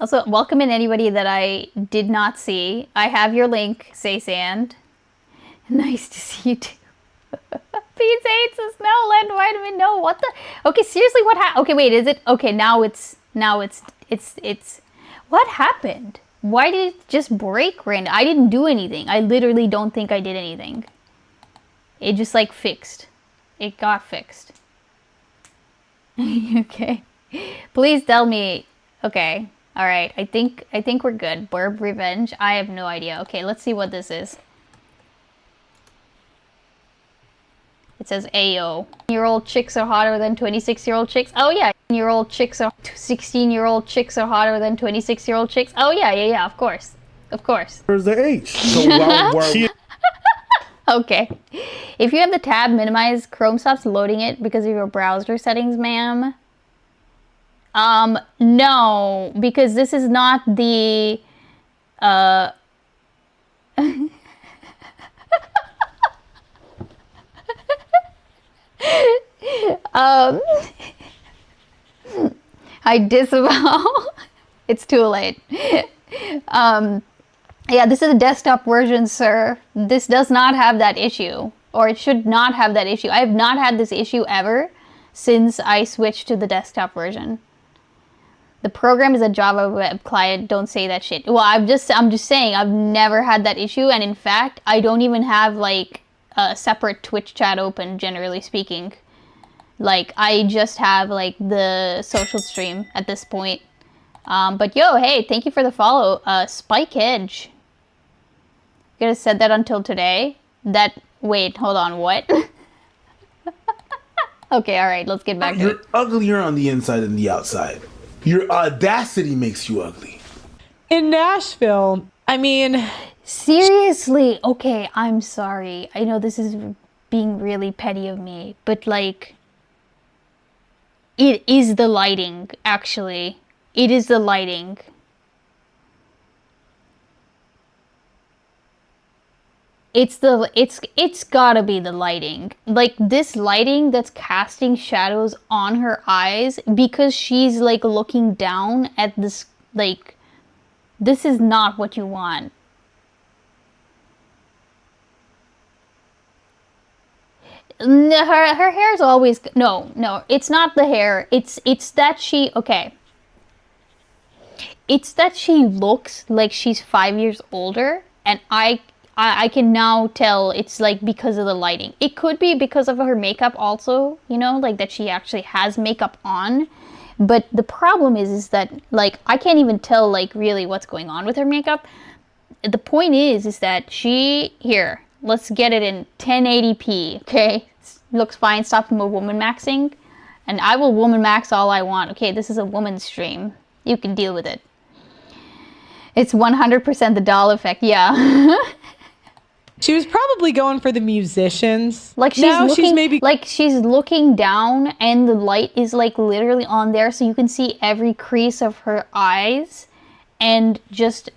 Also, welcome in anybody that I did not see. I have your link, Say Sand. Nice to see you too. Pizza hates us. No, Land Vitamin. No, what the... Okay, seriously, what happened? Okay, wait, is it... Okay, now it's... What happened? Why did it just break random? I didn't do anything. I literally don't think I did anything. It just like fixed. It got fixed. Okay. Please tell me. Okay. All right. I think we're good. Burb Revenge. I have no idea. Okay, let's see what this is. It says Ayo. 16-year-old chicks are hotter than 26-year-old chicks. Oh yeah. 16-year-old chicks are 16-year-old chicks are hotter than 26-year-old chicks. Oh yeah, of course. Of course. Where's the H? So while okay. If you have the tab minimized, Chrome stops loading it because of your browser settings, ma'am. No, because this is not the I disavow. It's too late. Yeah, this is a desktop version, sir. This does not have that issue, or it should not have that issue. I have not had this issue ever since I switched to the desktop version. The program is a Java web client. Don't say that shit. Well, I'm just saying I've never had that issue, and in fact, I don't even have like a separate Twitch chat open, generally speaking. Like, I just have like the social stream at this point. But yo, hey, thank you for the follow. Spike Edge. You could have said that until today. Wait, hold on, what? Okay, alright, let's get back to it. You're uglier on the inside than the outside. Your audacity makes you ugly. In Nashville, I mean... Seriously, okay, I'm sorry. I know this is being really petty of me, but like... It is the lighting, actually. It is the lighting. It's gotta be the lighting. Like, this lighting that's casting shadows on her eyes because she's like looking down at this, like, this is not what you want. her hair is always no, it's not the hair. It's that it's that she looks like she's 5 years older, and I can now tell it's like because of the lighting. It could be because of her makeup also, you know, like that she actually has makeup on. But the problem is that like I can't even tell like really what's going on with her makeup. The point is that here, let's get it in 1080p, okay? Looks fine. Stop woman maxing. And I will woman max all I want. Okay, this is a woman's stream. You can deal with it. It's 100% the doll effect, yeah. She was probably going for the musicians. Like she's looking down and the light is like literally on there so you can see every crease of her eyes. And just,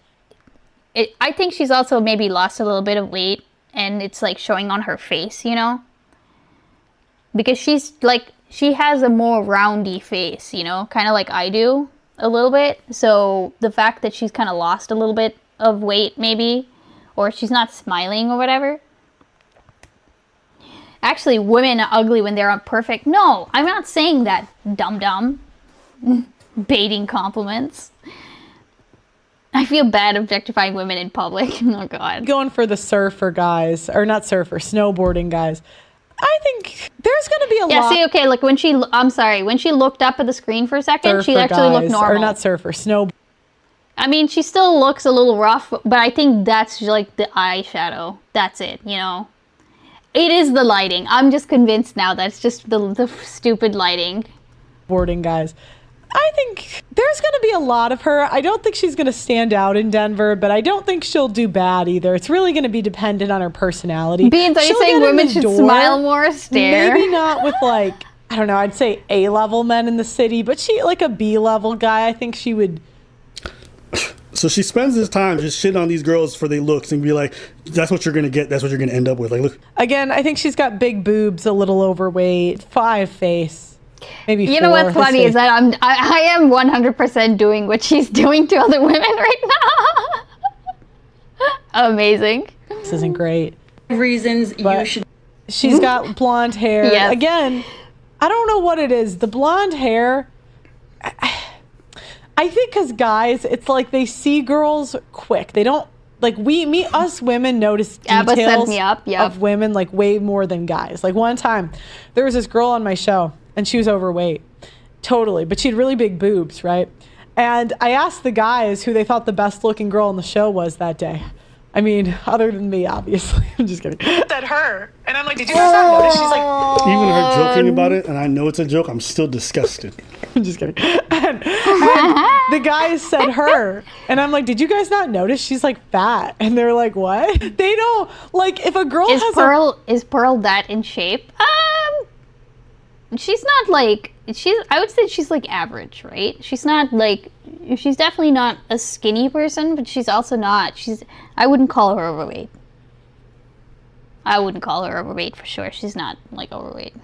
I think she's also maybe lost a little bit of weight and it's like showing on her face, you know? Because she's like, she has a more roundy face, you know? Kind of like I do a little bit. So the fact that she's kind of lost a little bit of weight maybe, or she's not smiling or whatever. Actually, women are ugly when they're perfect. No, I'm not saying that, dum-dum. Baiting compliments. I feel bad objectifying women in public. Oh, God. Going for the surfer guys, or not surfer, snowboarding guys. I think there's going to be a lot. Yeah, see, okay, like when she looked up at the screen for a second, she actually looked normal. Or not surfer, snow. I mean, she still looks a little rough, but I think that's like the eyeshadow. That's it, you know? It is the lighting. I'm just convinced now that it's just the stupid lighting. Boarding guys. I think there's going to be a lot of her. I don't think she's going to stand out in Denver, but I don't think she'll do bad either. It's really going to be dependent on her personality. Beans, are you saying women should smile more, stare? Maybe not with like, I don't know, I'd say A-level men in the city, but she, like a B-level guy, I think she would... So she spends this time just shitting on these girls for their looks and be like, that's what you're going to get. That's what you're going to end up with. Like, look. Again, I think she's got big boobs, a little overweight, 5 face, maybe 4. You know what's funny is that I am 100% doing what she's doing to other women right now. Amazing. This isn't great. Reasons but you should. She's got blonde hair. Yes. Again, I don't know what it is. The blonde hair... I think because guys, it's like they see girls quick. They don't, like us women notice details of women like way more than guys. Like one time, there was this girl on my show and she was overweight. Totally. But she had really big boobs, right? And I asked the guys who they thought the best looking girl on the show was that day. I mean, other than me, obviously. I'm just kidding. Said her. And I'm like, did you guys not notice? She's like... Even her joking about it, and I know it's a joke, I'm still disgusted. I'm just kidding. And the guys said her. And I'm like, did you guys not notice? She's like fat. And they're like, what? They don't... Like, if a girl Is Pearl that in shape? She's not like... I would say she's like average, right? She's not like... She's definitely not a skinny person, but she's also not... I wouldn't call her overweight. I wouldn't call her overweight for sure. She's not like overweight.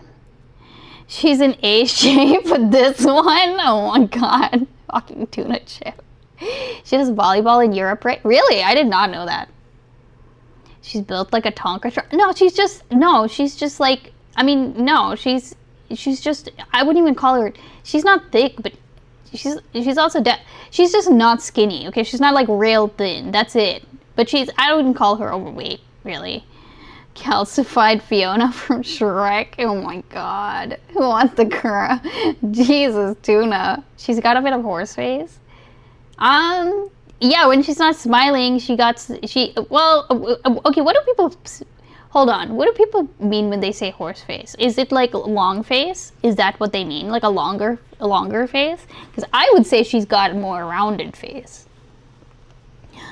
She's in A shape with this one. Oh my God. Fucking tuna chip. She does volleyball in Europe, right? Really? I did not know that. She's built like a Tonka truck. No, she's just like... I mean, no, she's just... I wouldn't even call her... She's not thick, but... She's also she's just not skinny, okay? She's not like real thin. That's it. But I wouldn't call her overweight, really. Calcified Fiona from Shrek. Oh my God. Who wants the girl? Jesus, Tuna. She's got a bit of horse face. Yeah, when she's not smiling, well, okay, what do people... Hold on. What do people mean when they say horse face? Is it like long face? Is that what they mean? Like a longer face? Because I would say she's got a more rounded face.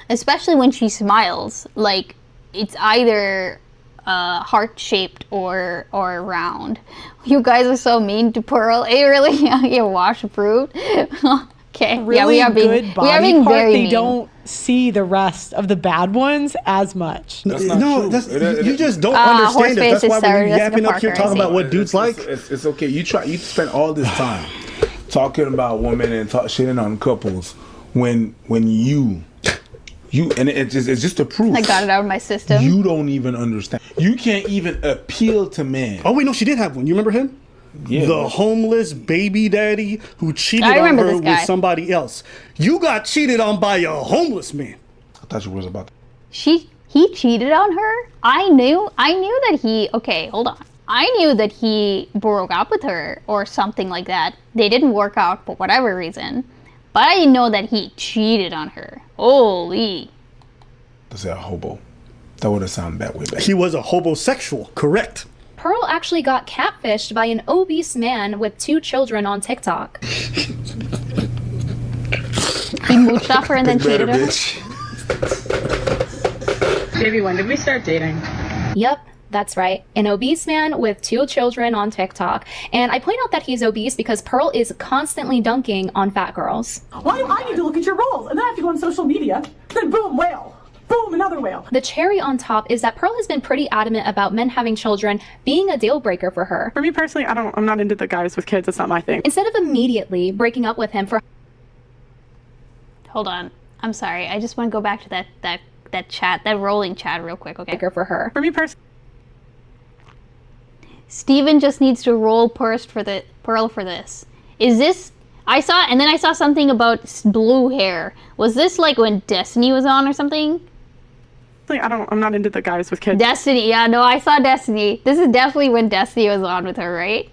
Especially when she smiles. Like, it's either heart-shaped or round. You guys are so mean to Pearl. It really, you wash fruit. Okay. Really yeah, we are being very mean. They don't see the rest of the bad ones as much. You just don't understand it. That's why we're yapping up here talking about what dudes like. It's okay. You spend all this time talking about women and shitting on couples when you It's just the proof. I got it out of my system. You don't even understand. You can't even appeal to man. Oh wait, no, she did have one. You remember him? Yeah, the homeless baby daddy who cheated I on remember her this guy. with somebody else. You got cheated on by a homeless man. I thought you was about. He cheated on her. I knew that he. Okay, hold on. I knew that he broke up with her or something like that. They didn't work out for whatever reason, but I didn't know that he cheated on her. Holy. That's a hobo. That would have sounded that way back. He was a hobosexual, correct? Pearl actually got catfished by an obese man with 2 children on TikTok. He mooched off her and then cheated on her. Baby, when did we start dating? Yep, that's right. An obese man with 2 children on TikTok. And I point out that he's obese because Pearl is constantly dunking on fat girls. Why do I need to look at your rolls and then I have to go on social media? Then boom, whale. Boom, another whale. The cherry on top is that Pearl has been pretty adamant about men having children being a deal breaker for her. For me personally, I'm not into the guys with kids. That's not my thing. Instead of immediately breaking up with him for... Hold on. I'm sorry. I just want to go back to that chat, that rolling chat real quick, okay? For her. For me personally... Steven just needs to roll Pearl for this. Is this... I saw something about blue hair. Was this like when Destiny was on or something? I'm not into the guys with kids. Destiny, yeah, no, I saw Destiny. This is definitely when Destiny was on with her, right?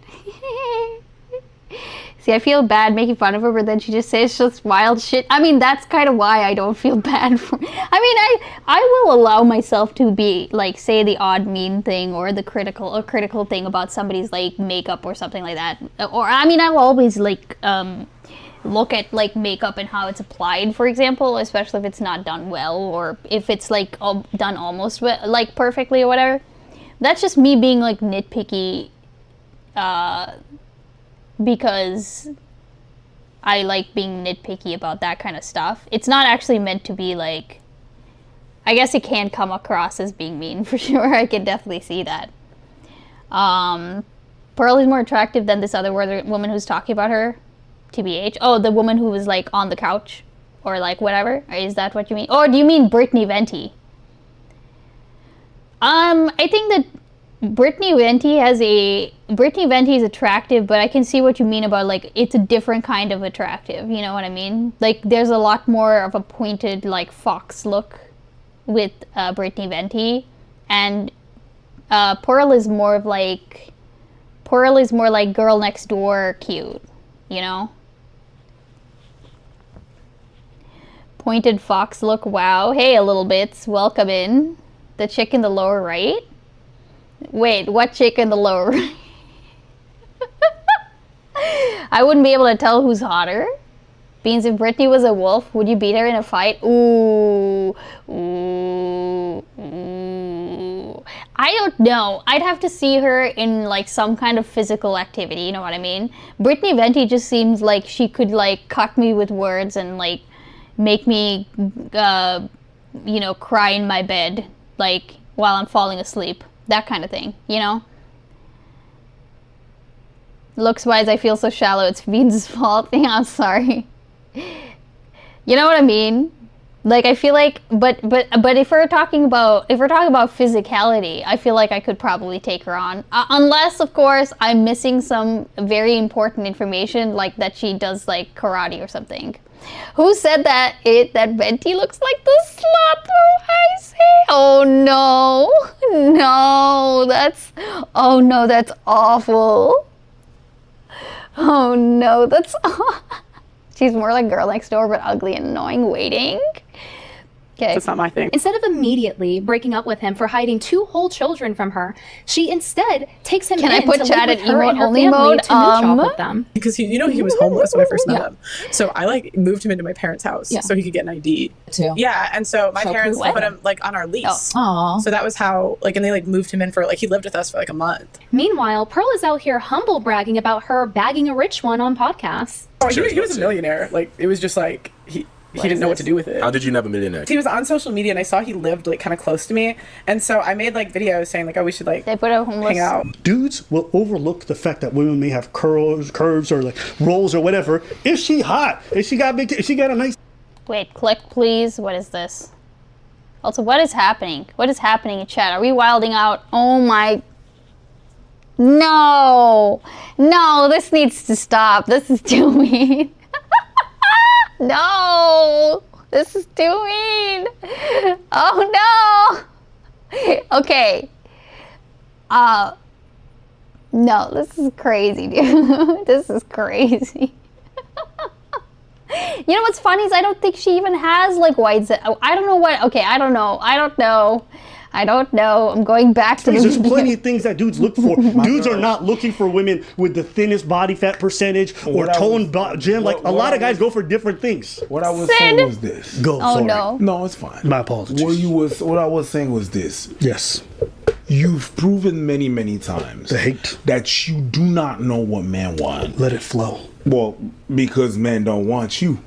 See, I feel bad making fun of her, but then she just says just wild shit. I mean, that's kind of why I don't feel bad for... I mean, I will allow myself to be, like, say the odd mean thing or the critical thing about somebody's, like, makeup or something like that. Or, I mean, I will always, like, look at, like, makeup and how it's applied, for example, especially if it's not done well or if it's, like, done almost, like, perfectly or whatever. That's just me being, like, nitpicky, because I like being nitpicky about that kind of stuff. It's not actually meant to be like... I guess it can come across as being mean, for sure. I can definitely see that. Pearl is more attractive than this other woman who's talking about her. TBH. Oh, the woman who was like on the couch. Or like whatever. Is that what you mean? Or do you mean Brittany Venti? I think that Brittany Venti is attractive, but I can see what you mean about, like, it's a different kind of attractive, you know what I mean? Like, there's a lot more of a pointed, like, fox look with Brittany Venti, and Pearl is more like girl next door cute, you know? Pointed fox look, wow. Hey, a little bits, welcome in. The chick in the lower right? Wait, what chick in the lower right? I wouldn't be able to tell who's hotter. Beans, if Brittany was a wolf, would you beat her in a fight? Ooh. I don't know. I'd have to see her in, like, some kind of physical activity, you know what I mean? Brittany Venti just seems like she could, like, cut me with words and, like, make me, you know, cry in my bed, like, while I'm falling asleep. That kind of thing, you know? Looks-wise, I feel so shallow. It's Beans' fault. Yeah, I'm sorry. You know what I mean? Like, I feel like, but if we're talking about physicality, I feel like I could probably take her on, unless, of course, I'm missing some very important information, like that she does like karate or something. Who said that Venti looks like the slut? Oh, I say. Oh no, that's awful. Oh no, that's. She's more like girl next door, but ugly and annoying. Waiting. Okay. That's not my thing. Instead of immediately breaking up with him for hiding 2 whole children from her, she instead takes him Can in I put to chat live in with her and her only family mode? to mooch off with them. Because he was homeless when I first met him. So I like moved him into my parents' house so he could get an ID. Too. Yeah, and so my parents cool. put him like on our lease. Aw. So that was how and they like moved him in for like he lived with us for like a month. Meanwhile, Pearl is out here humble bragging about her bagging a rich one on podcasts. Oh, he was a millionaire. Like it was just like he didn't know what to do with it. How did you know a millionaire? He was on social media and I saw he lived like kind of close to me, and so I made like videos saying like, oh, we should like they put a homeless hang out. Dudes will overlook the fact that women may have curves or like rolls or whatever. Is she hot? Is she got big? Is she got a nice? Wait, click please. What is this? Also, what is happening? What is happening in chat? Are we wilding out? Oh my... No! No, this needs to stop. This is too mean. No! This is too mean. Oh no! Okay. No, this is crazy, dude. This is crazy. You know what's funny is I don't think she even has like white. I don't know what. Okay, I don't know. I'm going back to There's plenty of things that dudes look for. Dudes are not looking for women with the thinnest body fat percentage or toned gym. Like a lot of guys go for different things. What I was saying was this. Go. Oh sorry. no. It's fine. My apologies. What I was saying was this. Yes. You've proven many, many times that you do not know what men want. Let it flow. Well, because men don't want you.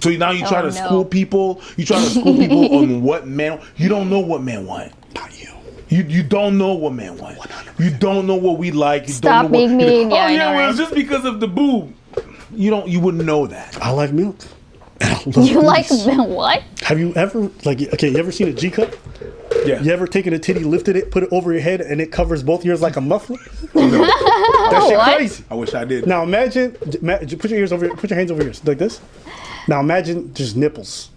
So now you try to school people. You try to school people on what men. You don't know what men want. Not you. You don't know what men want. 100%. You don't know what we like. You Stop don't know being mean. Yeah, Yeah, well, it's just because of the boob. You wouldn't know that. I like milk. You like what? Have you ever you ever seen a G cup? Yeah. You ever taken a titty, lifted it, put it over your head, and it covers both ears like a muffler? No. That shit crazy. I wish I did. Now imagine, put your hands over your ears like this. Now imagine just nipples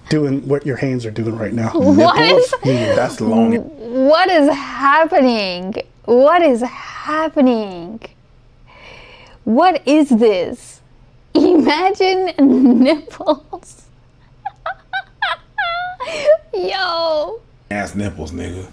doing what your hands are doing right now. What is? That's long. What is happening? What is happening? What is this? Imagine nipples. Yo. Ass nipples, nigga.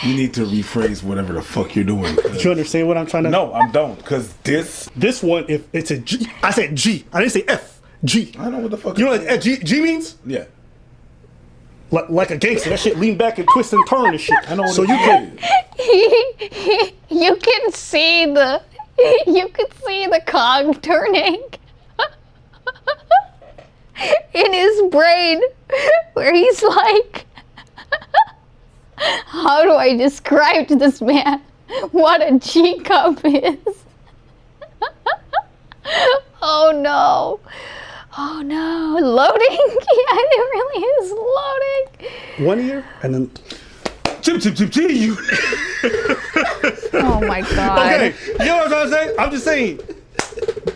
You need to rephrase whatever the fuck you're doing. Do you understand what I'm trying to? No, I don't. Because this one, if it's a G, I said G. I didn't say F. G. I know what the fuck. You know what G means? Yeah. Like a gangster. That shit lean back and twist and turn and shit. I know what so it you can. You can see the cog turning in his brain, where he's like, how do I describe to this man what a G cup is? Oh no. Oh no. Loading? Yeah, it really is loading. 1 year and then. Chip, you. Oh my god. Okay, you know what I'm trying to say? I'm just saying.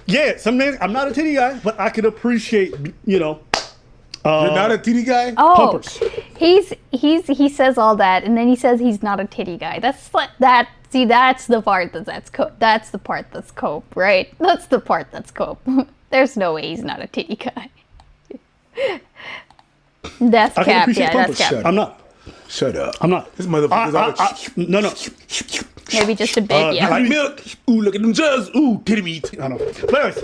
Yeah, some men. I'm not a titty guy, but I could appreciate, You're not a titty guy? Oh, pumpers. he says all that, and then he says he's not a titty guy. That's that. See, that's the part that's cope. That's the part that's cope, right? That's the part that's cope. There's no way he's not a titty guy. That's cap. Yeah, that's cap. I'm not. Shut up. I'm not. This motherfucker's no. Maybe just a bit. Yeah. I like milk. Ooh, look at them jugs. Ooh, titty meat. I know. But anyways,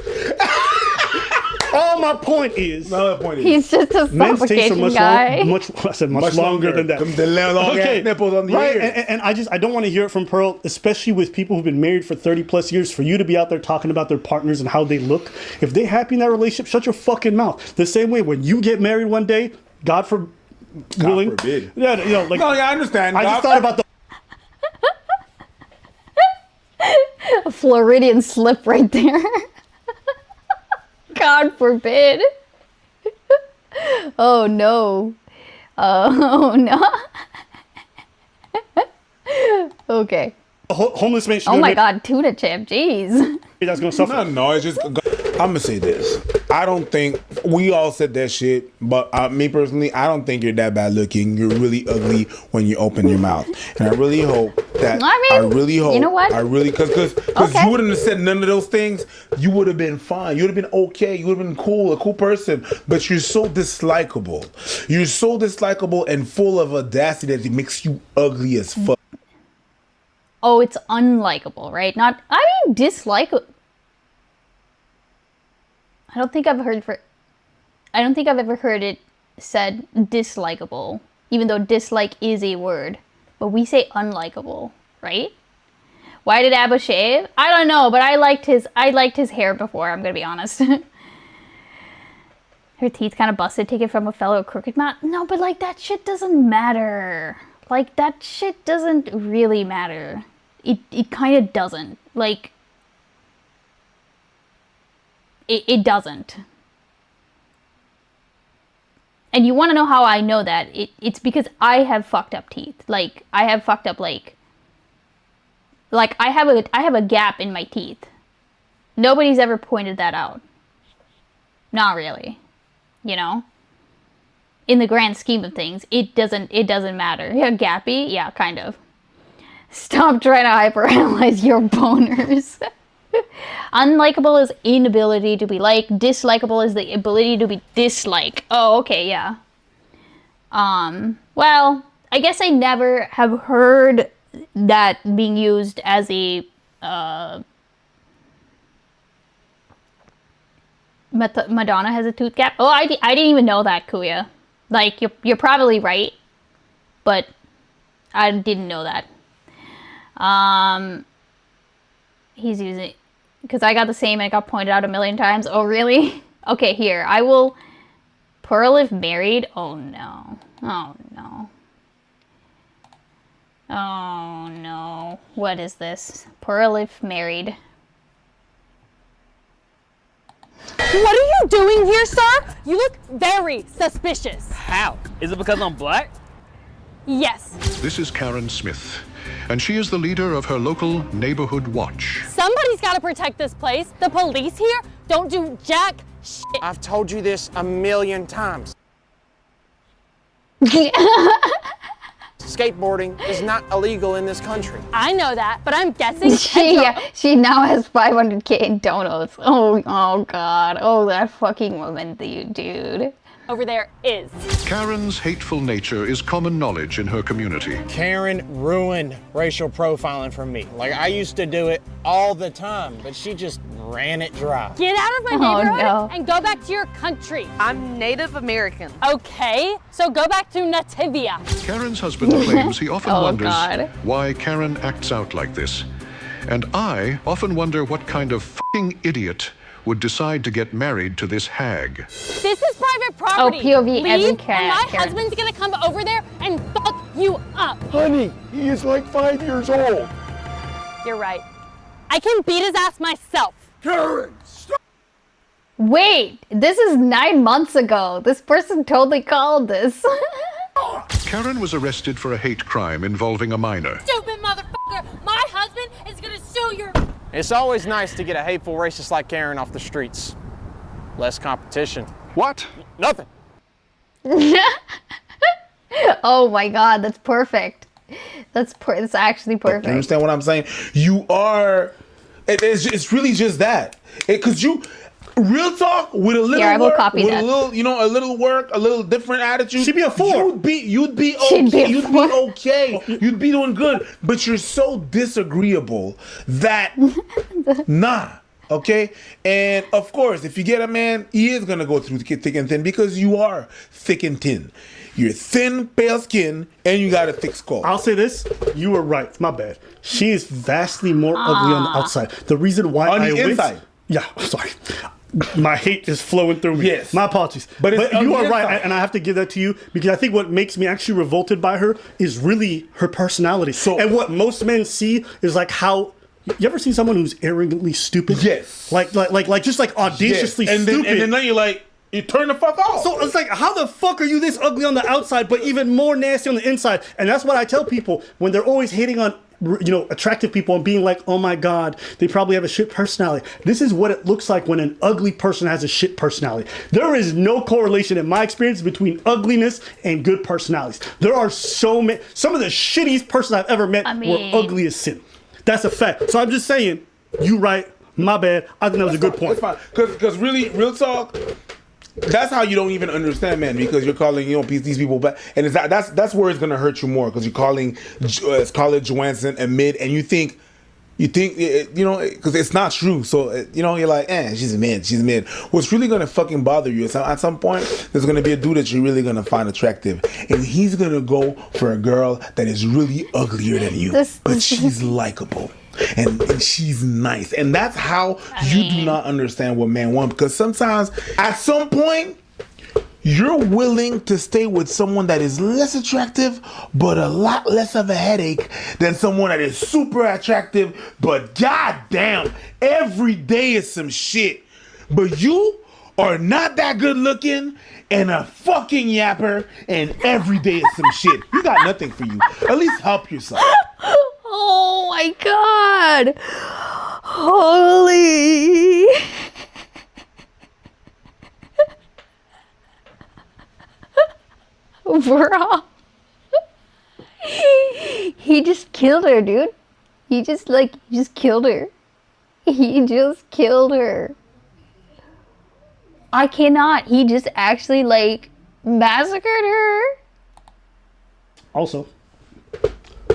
all my point is. He's just a suffocation guy. Much longer than that. The long ass nipples on the ears. And I don't want to hear it from Pearl, especially with people who've been married for 30 plus years, for you to be out there talking about their partners and how they look. If they're happy in that relationship, shut your fucking mouth. The same way when you get married one day, God forbid. Yeah, like. No, yeah, I understand. I just thought about the. A Floridian slip right there. God forbid. Oh no. Oh no. Okay. Homeless man. Oh my god, tuna chip, jeez. That's gonna suffer. No, it's just. I'm gonna say this. I don't think we all said that shit, but me personally, I don't think you're that bad looking. You're really ugly when you open your mouth, and I really hope that. I really hope. You know what? I really because you wouldn't have said none of those things. You would have been fine. You would have been okay. You would have been cool, a cool person. But you're so dislikable. You're so dislikable and full of audacity that it makes you ugly as fuck. Oh, it's unlikable, right? Dislike. I don't think I've ever heard it said dislikable, even though dislike is a word. But we say unlikable, right? Why did Abba shave? I don't know, but I liked his hair before, I'm gonna be honest. Her teeth kind of busted, taken from a fellow crooked mouth. No, but like that shit doesn't matter. Like that shit doesn't really matter. It kind of doesn't. Like it doesn't. And you want to know how I know that? It's because I have fucked up teeth. Like, I have fucked up, like I have a gap in my teeth. Nobody's ever pointed that out. Not really. You know? In the grand scheme of things, it doesn't matter. Yeah, gappy? Yeah, kind of. Stop trying to hyperanalyze your boners. Unlikable is inability to be liked. Dislikable is the ability to be disliked. Oh, okay, yeah. Well, I guess I never have heard that being used as a Madonna has a tooth gap. Oh, I didn't even know that, Kuya. Like, you're probably right, but I didn't know that. He's using, because I got the same and it got pointed out a million times. Oh, really? Okay, here. I will. Pearl if married? Oh, no. Oh, no. Oh, no. What is this? Pearl if married. What are you doing here, sir? You look very suspicious. How? Is it because I'm black? Yes. This is Karen Smith, and she is the leader of her local neighborhood watch. Somebody's got to protect this place. The police here don't do jack shit. I've told you this a million times. Skateboarding is not illegal in this country. I know that, but I'm guessing she now has 500K in donuts. Oh God. Oh, that fucking woman, dude. Over there is. Karen's hateful nature is common knowledge in her community. Karen ruined racial profiling for me. Like, I used to do it all the time, but she just ran it dry. Get out of my neighborhood and go back to your country. I'm Native American. Okay, so go back to Nativia. Karen's husband claims he often wonders why Karen acts out like this. And I often wonder what kind of fucking idiot would decide to get married to this hag. This is private property. Oh, POV every Leave, cat. and my husband's gonna come over there and fuck you up. Honey, he is like 5 years old. You're right. I can beat his ass myself. Karen, stop. Wait, this is 9 months ago. This person totally called this. Karen was arrested for a hate crime involving a minor. Stupid motherfucker! My husband is gonna sue your... It's always nice to get a hateful racist like Karen off the streets. Less competition. What? Nothing. Oh my God, that's perfect. That's actually perfect. You understand what I'm saying? You are. It's really just that. Because you. Real talk, with a little work, with a little, a little work, a little different attitude. She'd be a 4. You'd be okay. You'd be okay. You'd be doing good. But you're so disagreeable that nah. Okay? And of course, if you get a man, he is gonna go through thick and thin because you are thick and thin. You're thin, pale skin, and you got a thick skull. I'll say this, you were right. My bad. She is vastly more ugly on the outside. The reason why on the inside. Yeah, sorry. My hate is flowing through me. Yes. My apologies. But you are right, and I have to give that to you because I think what makes me actually revolted by her is really her personality. And what most men see is like how. You ever seen someone who's arrogantly stupid? Yes. Like just like audaciously stupid. And then you're like, you turn the fuck off. So it's like, how the fuck are you this ugly on the outside, but even more nasty on the inside? And that's what I tell people when they're always hating on attractive people and being like, oh my God, they probably have a shit personality. This is what it looks like when an ugly person has a shit personality. There is no correlation in my experience between ugliness and good personalities. There are so many, some of the shittiest persons I've ever met were ugly as sin. That's a fact. So I'm just saying, you right, my bad. I think that was a good point. That's fine. Because really, real talk, that's how you don't even understand, man, because you're calling these people back, and that's where it's gonna hurt you more because you're calling Scarlett Johansson a mid, and you think because it's not true. So you're like, she's a mid. What's really gonna fucking bother you is at some point there's gonna be a dude that you're really gonna find attractive, and he's gonna go for a girl that is really uglier than you, but she's likable. And she's nice, and that's how you do not understand what men want, because sometimes at some point you're willing to stay with someone that is less attractive but a lot less of a headache than someone that is super attractive but goddamn every day is some shit. But you are not that good looking and a fucking yapper and every day is some shit. You got nothing for you. At least help yourself. Oh my god. Holy. Bro. He just killed her, dude. He just killed her. He just killed her. I cannot. He just actually massacred her. Also,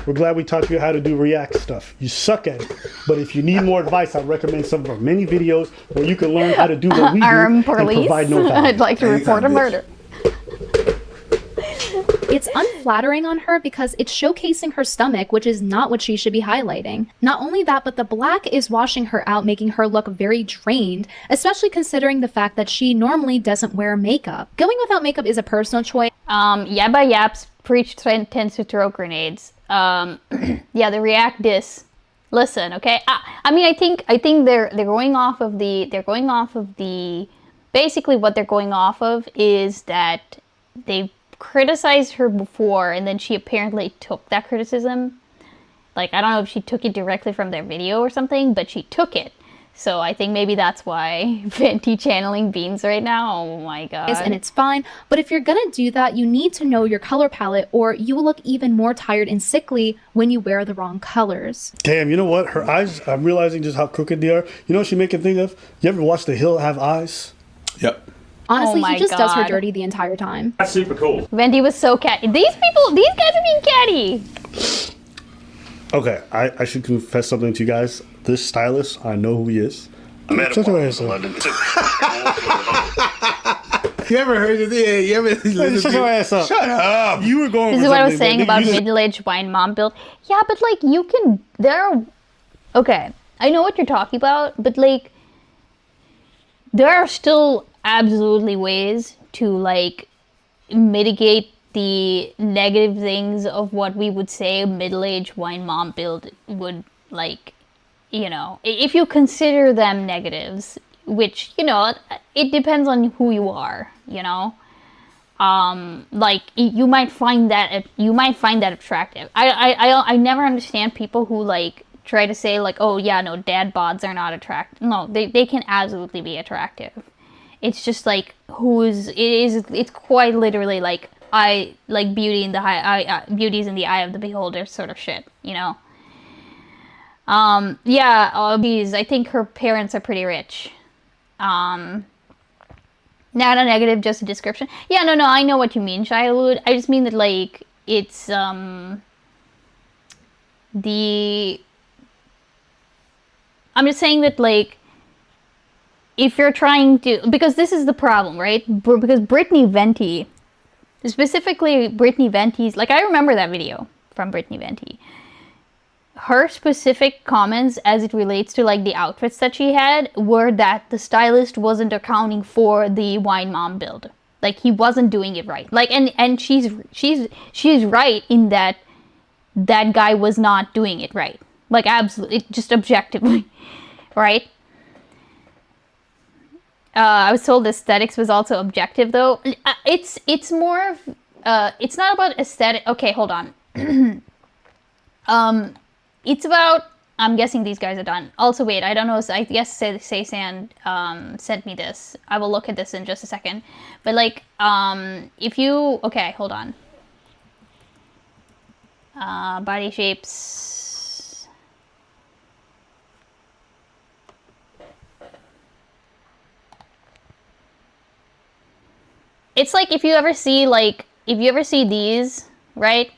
we're glad we taught you how to do React stuff. You suck at it. But if you need more advice, I recommend some of our many videos where you can learn how to do what we do and provide no value. I'd like to report a murder. It's unflattering on her because it's showcasing her stomach, which is not what she should be highlighting. Not only that, but the black is washing her out, making her look very drained, especially considering the fact that she normally doesn't wear makeup. Going without makeup is a personal choice. Yabba Yaps preach tends to throw grenades. Yeah, the React diss. Listen, okay. I mean, I think they're going off of the basically what they're going off of is that they criticized her before and then she apparently took that criticism. Like, I don't know if she took it directly from their video or something, but she took it. So I think maybe that's why Fenty channeling Beans right now. Oh my god. And it's fine, but if you're gonna do that, you need to know your color palette or you will look even more tired and sickly when you wear the wrong colors. Damn, you know what? Her eyes, I'm realizing just how crooked they are. You know what she make me think of? You ever watch The Hill Have Eyes? Yep. Honestly, he just does her dirty the entire time. That's super cool. Wendy was so catty. These guys are being catty. Okay, I should confess something to you guys. This stylist, I know who he is. I met him in London. You ever heard of this? You ever Shut your ass up. Shut up. You were going This is what I was saying about middle-aged wine mom build. Yeah, but like you can okay, I know what you're talking about, but like there are still absolutely ways to like mitigate the negative things of what we would say a middle-aged wine mom build would like, you know, if you consider them negatives, which, you know, it depends on who you are, you know. Like you might find that attractive. I never understand people who like try to say like, oh yeah, no, dad bods are not attractive. No, they can absolutely be attractive. It's just like it's quite literally like beauty in the beauty's in the eye of the beholder sort of shit, you know. Yeah, I think her parents are pretty rich. Not a negative, just a description. Yeah, no, I know what you mean, Shiloh. I just mean that like it's I'm just saying that like if you're trying to, because this is the problem, right? Because Brittany Venti, specifically Brittany Venti's, like I remember that video from Brittany Venti. Her specific comments as it relates to like the outfits that she had were that the stylist wasn't accounting for the wine mom build. Like he wasn't doing it right. Like and she's right in that guy was not doing it right. Like absolutely, just objectively, right? I was told aesthetics was also objective though. It's more of it's not about aesthetic. Okay, hold on. It's about, I'm guessing these guys are done. Also, wait, I don't know. I guess Saysan sent me this. I will look at this in just a second. But like, if you, okay, hold on. Body shapes. It's like if you ever see these, right?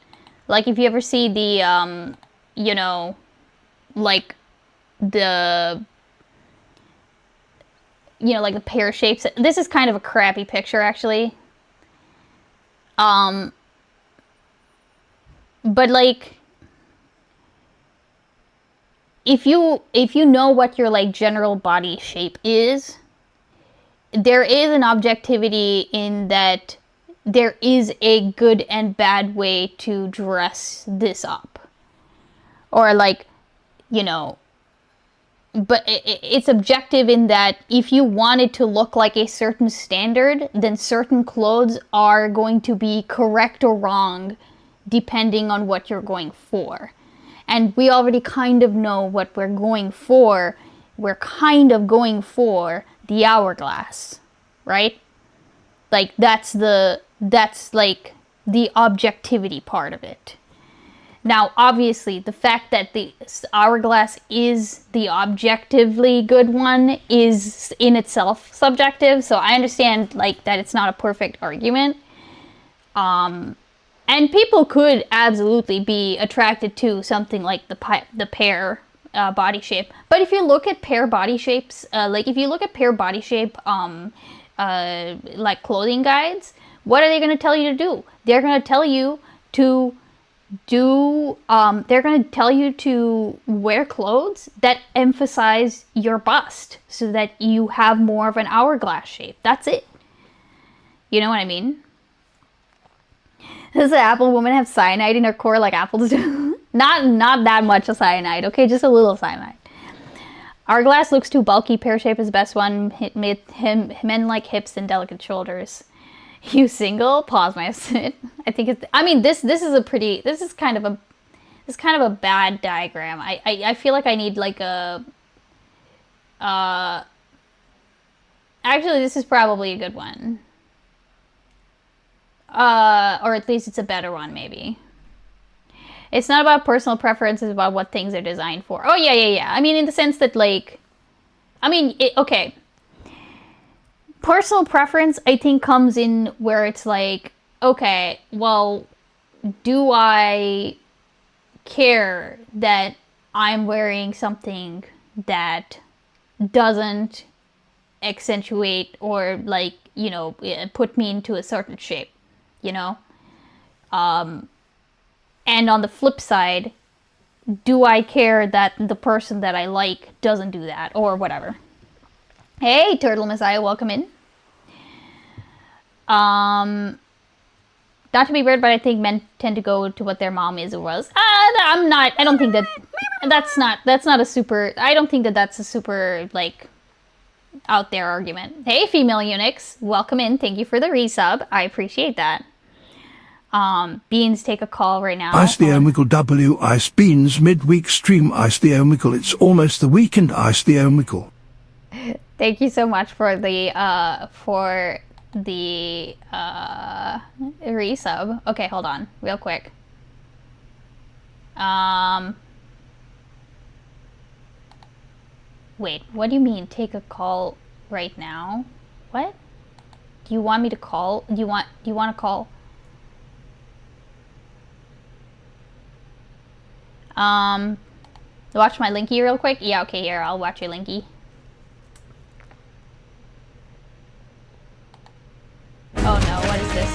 Like if you ever see the, you know, like the, you know, like the pear shapes. This is kind of a crappy picture, actually. But like, if you know what your like general body shape is, there is an objectivity in that there is a good and bad way to dress this up. Or like, you know, but it's objective in that if you want it to look like a certain standard, then certain clothes are going to be correct or wrong depending on what you're going for. And we already kind of know what we're going for. We're kind of going for the hourglass, right? Like that's like the objectivity part of it. Now, obviously, the fact that the hourglass is the objectively good one is in itself subjective. So I understand like that it's not a perfect argument. And people could absolutely be attracted to something like the pear body shape. But if you look at pear body shapes, like clothing guides, what are they going to tell you to do? They're going to tell you to wear clothes that emphasize your bust so that you have more of an hourglass shape. That's it. You know what I mean? Does the apple woman have cyanide in her core like apples do? Not that much of cyanide, okay? Just a little cyanide. Hourglass looks too bulky. Pear shape is the best one. Men like hips and delicate shoulders. You single? Pause my sit. I think it's. I mean, this is kind of a bad diagram. I feel like I need like a. Actually, this is probably a good one. Or at least it's a better one, maybe. It's not about personal preference, it's about what things are designed for. Oh, yeah. I mean, in the sense that, like... okay. Personal preference, I think, comes in where it's like, okay, well, do I care that I'm wearing something that doesn't accentuate or, like, you know, put me into a certain shape? You know? And on the flip side, do I care that the person that I like doesn't do that or whatever? Hey, Turtle Messiah, welcome in. Not to be weird, but I think men tend to go to what their mom is or was. I don't think that's not a super, I don't think that's a super, like, out there argument. Hey, female eunuchs, welcome in. Thank you for the resub. I appreciate that. Beans, take a call right now. Ice the Omegle W, Ice Beans, midweek stream, Ice the Omegle. It's almost the weekend, Ice the Omegle. Thank you so much for the resub. Okay, hold on, real quick. Wait, what do you mean take a call right now? What? Do you want me to call? Do you want to call? Watch my linky real quick? Yeah, okay, here, I'll watch your linky. Oh no, what is this?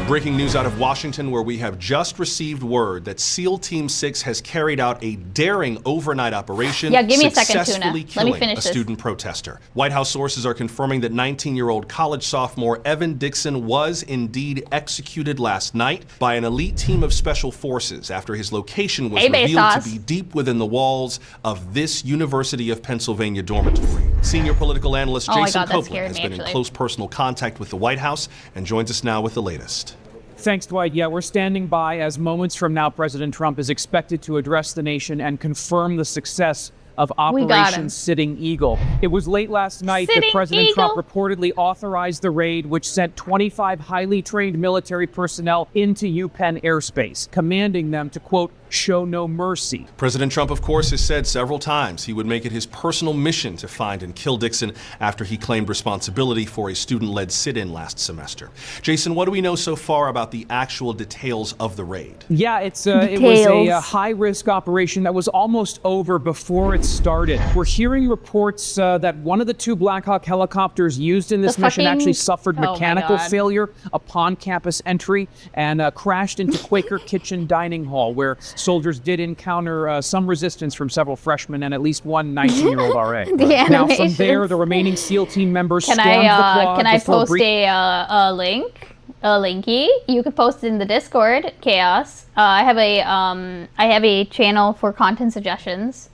Breaking news out of Washington, where we have just received word that SEAL Team 6 has carried out a daring overnight operation, yeah, give me a second, successfully Tuna. Let me killing finish a this. student protester. White House sources are confirming that 19-year-old college sophomore Evan Dixon was indeed executed last night by an elite team of special forces after his location was revealed to be deep within the walls of this University of Pennsylvania dormitory. Senior political analyst Jason Copeland has been in close personal contact with the White House and joins us now with the latest. Thanks, Dwight. Yeah, we're standing by as moments from now President Trump is expected to address the nation and confirm the success of Operation Sitting Eagle. It was late last night that President Trump reportedly authorized the raid, which sent 25 highly trained military personnel into UPenn airspace, commanding them to, quote, show no mercy. President Trump, of course, has said several times he would make it his personal mission to find and kill Dixon after he claimed responsibility for a student-led sit-in last semester. Jason, what do we know so far about the actual details of the raid? Yeah, it was a high-risk operation that was almost over before it started. We're hearing reports that one of the two Black Hawk helicopters used in this mission actually suffered mechanical failure upon campus entry and crashed into Quaker Kitchen Dining Hall, where soldiers did encounter some resistance from several freshmen and at least one 19-year-old RA. Now, from there, the remaining SEAL team members stormed the quad. Can I post a link? A linky? You could post it in the Discord, Chaos. I have a channel for content suggestions,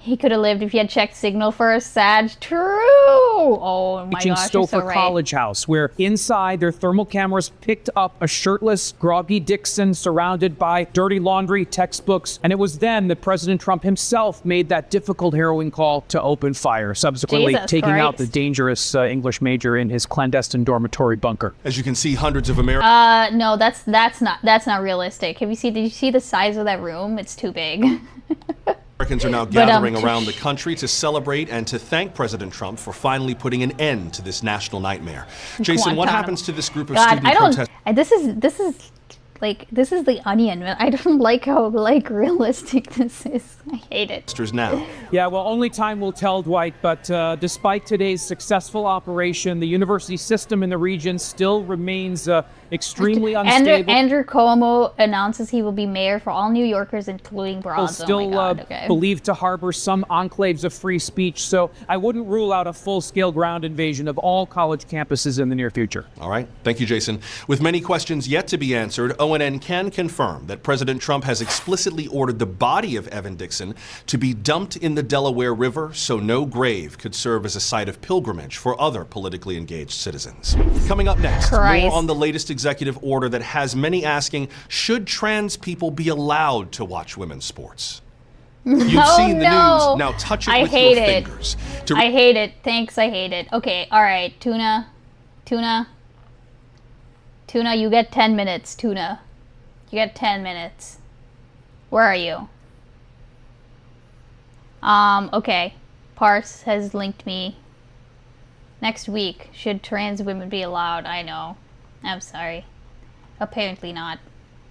He could have lived if he had checked Signal first. Sad. True. Oh my gosh, you're so right. College House, where inside their thermal cameras picked up a shirtless, groggy Dixon surrounded by dirty laundry, textbooks, and it was then that President Trump himself made that difficult, harrowing call to open fire, subsequently taking out the dangerous English major in his clandestine dormitory bunker. As you can see, hundreds of Americans. No, that's not realistic. Did you see the size of that room? It's too big. Americans are now gathering around the country to celebrate and to thank President Trump for finally putting an end to this national nightmare. Jason, what happens to this group of student protesters? This is the Onion. I don't like how realistic this is. I hate it. Now. Yeah, well, only time will tell, Dwight, but despite today's successful operation, the university system in the region still remains extremely unstable. Andrew Cuomo announces he will be mayor for all New Yorkers, including Bronx. Still believed to harbor some enclaves of free speech, so I wouldn't rule out a full-scale ground invasion of all college campuses in the near future. All right. Thank you, Jason. With many questions yet to be answered, ONN can confirm that President Trump has explicitly ordered the body of Evan Dixon to be dumped in the Delaware River so no grave could serve as a site of pilgrimage for other politically engaged citizens. Coming up next, more on the latest executive order that has many asking, should trans people be allowed to watch women's sports? You've seen the news. Now touch it with your fingers. I hate it. Thanks, I hate it. Okay, all right, Tuna, you get 10 minutes, Tuna. You get 10 minutes. Where are you? Okay. Parse has linked me. Next week, should trans women be allowed? I know. I'm sorry. Apparently not.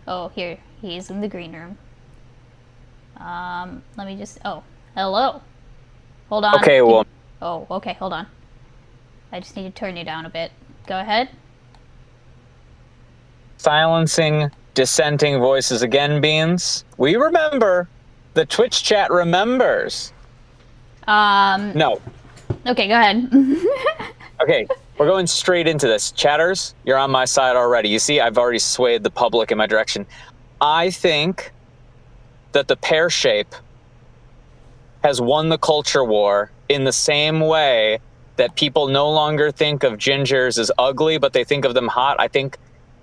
Oh, here. He is in the green room. Let me just... Oh, hello. Hold on. Okay, well... Oh, okay, hold on. I just need to turn you down a bit. Go ahead. Silencing dissenting voices again, Beans. We remember. The Twitch chat remembers. No. Okay, go ahead. Okay, we're going straight into this. Chatters, you're on my side already. You see, I've already swayed the public in my direction. I think that the pear shape has won the culture war in the same way that people no longer think of gingers as ugly, but they think of them hot. I think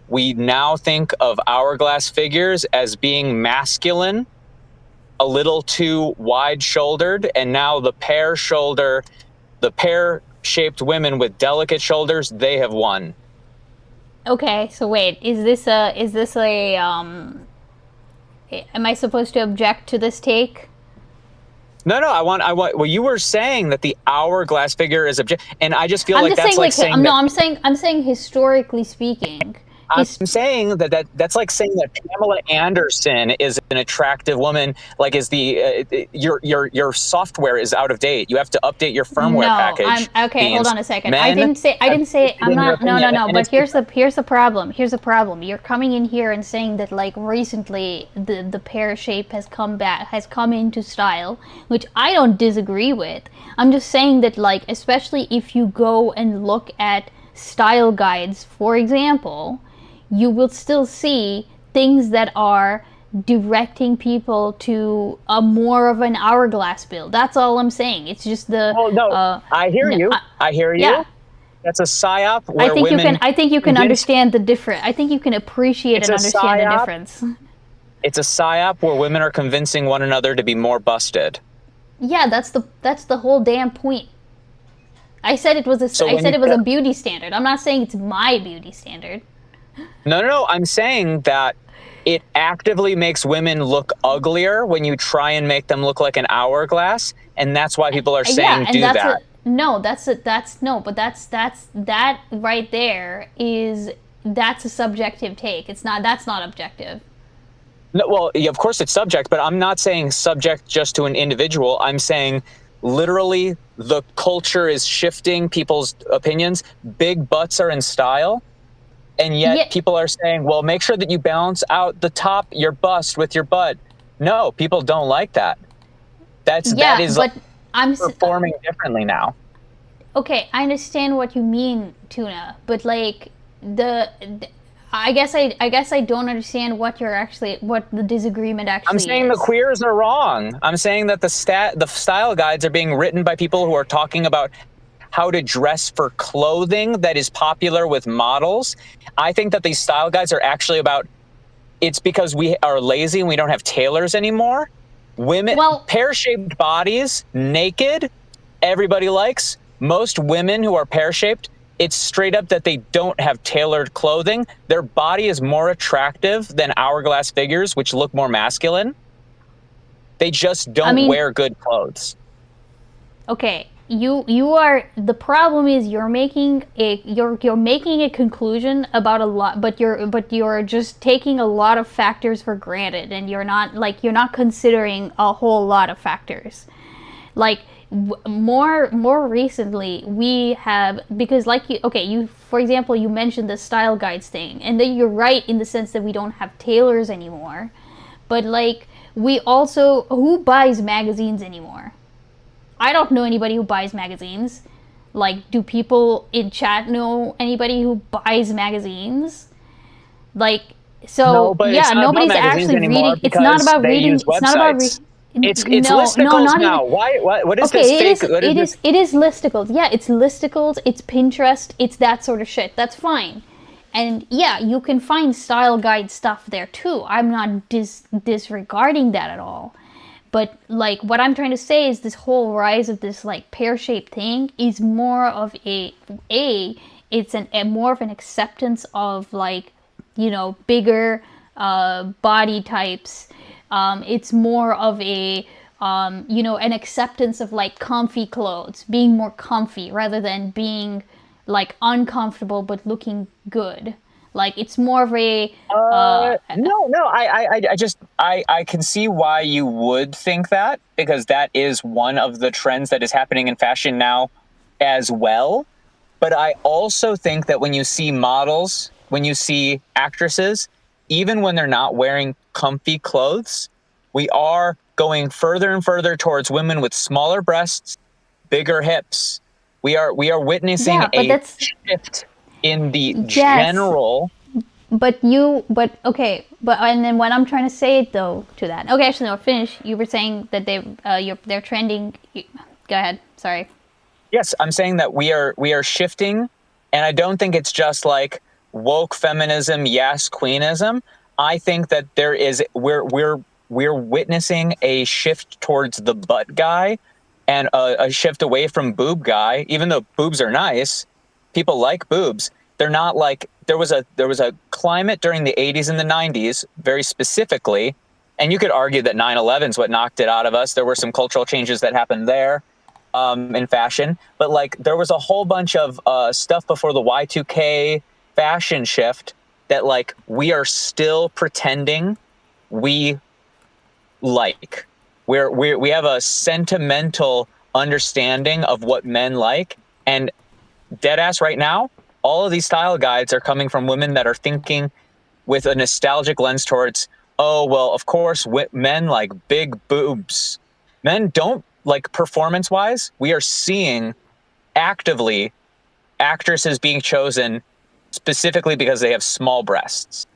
we now think of hourglass figures as being masculine, a little too wide-shouldered, and now the pear-shaped women with delicate shoulders, they have won. Okay, so wait, is this a am I supposed to object to this take? No, I want. Well, you were saying that the hourglass figure is and I just feel that's like saying. No, I'm saying historically speaking. I'm saying that's like saying that Pamela Anderson is an attractive woman. Like, is your software is out of date? You have to update your firmware package. Okay, hold on a second. I didn't say. I'm not. No. But here's the problem. Here's the problem. You're coming in here and saying that like recently the pear shape has come into style, which I don't disagree with. I'm just saying that like, especially if you go and look at style guides, for example, you will still see things that are directing people to a more of an hourglass build. That's all I'm saying. It's just the. Oh no, I hear you. I hear you. Yeah. That's a psyop. Where I think you can understand the difference. I think you can appreciate and understand the difference. It's a psyop where women are convincing one another to be more busted. Yeah, that's the whole damn point. I said it was a beauty standard. I'm not saying it's my beauty standard. No. I'm saying that it actively makes women look uglier when you try and make them look like an hourglass, and that's why people are saying do that. That right there that's a subjective take. That's not objective. No, well, of course it's subject, but I'm not saying subject just to an individual. I'm saying literally the culture is shifting people's opinions. Big butts are in style. And yet people are saying, well, make sure that you balance out the top, your bust with your butt. No, people don't like that. That is but I'm performing differently now. Okay, I understand what you mean, Tuna, but like I guess I don't understand what the disagreement actually I'm saying is. the queers are wrong. I'm saying that the style guides are being written by people who are talking about how to dress for clothing that is popular with models. I think that these style guides are actually about, it's because we are lazy and we don't have tailors anymore. Women, pear-shaped bodies, naked, everybody likes. Most women who are pear-shaped, it's straight up that they don't have tailored clothing. Their body is more attractive than hourglass figures, which look more masculine. They just don't wear good clothes. Okay, you are, the problem is you're making a conclusion about a lot, but you're just taking a lot of factors for granted, and you're not considering a whole lot of factors. Like more recently we have, because for example, you mentioned the style guides thing, and then you're right in the sense that we don't have tailors anymore, but like we also, who buys magazines anymore? I don't know anybody who buys magazines. Like, do people in chat know anybody who buys magazines? Like, so no, but yeah, nobody's actually reading. It's not about reading. It's not about reading. It's listicles now. What is this fake? It is listicles. Yeah, it's listicles. It's Pinterest. It's that sort of shit. That's fine. And yeah, you can find style guide stuff there too. I'm not disregarding that at all. But like what I'm trying to say is this whole rise of this like pear-shaped thing is more of it's more of an acceptance of like, you know, bigger body types. It's more of a you know, an acceptance of like comfy clothes, being more comfy rather than being like uncomfortable but looking good. Like it's more of a no. I can see why you would think that, because that is one of the trends that is happening in fashion now as well. But I also think that when you see models, when you see actresses, even when they're not wearing comfy clothes, we are going further and further towards women with smaller breasts, bigger hips. We are witnessing a shift in the general. And then when I'm trying to say it though to that. Okay, actually no, finish. You were saying that they're trending. Go ahead. Sorry. Yes, I'm saying that we are shifting, and I don't think it's just like woke feminism, yes, queenism. I think that there is we're witnessing a shift towards the butt guy and a shift away from boob guy. Even though boobs are nice, people like boobs. They're not like, there was a climate during the 80s and the 90s, very specifically, and you could argue that 9/11 is what knocked it out of us. There were some cultural changes that happened there in fashion, but like there was a whole bunch of stuff before the Y2K fashion shift that like we are still pretending we like. We have a sentimental understanding of what men like, and deadass right now, all of these style guides are coming from women that are thinking with a nostalgic lens towards, oh, well, of course, men like big boobs. Men don't, like performance-wise, we are seeing actively actresses being chosen specifically because they have small breasts.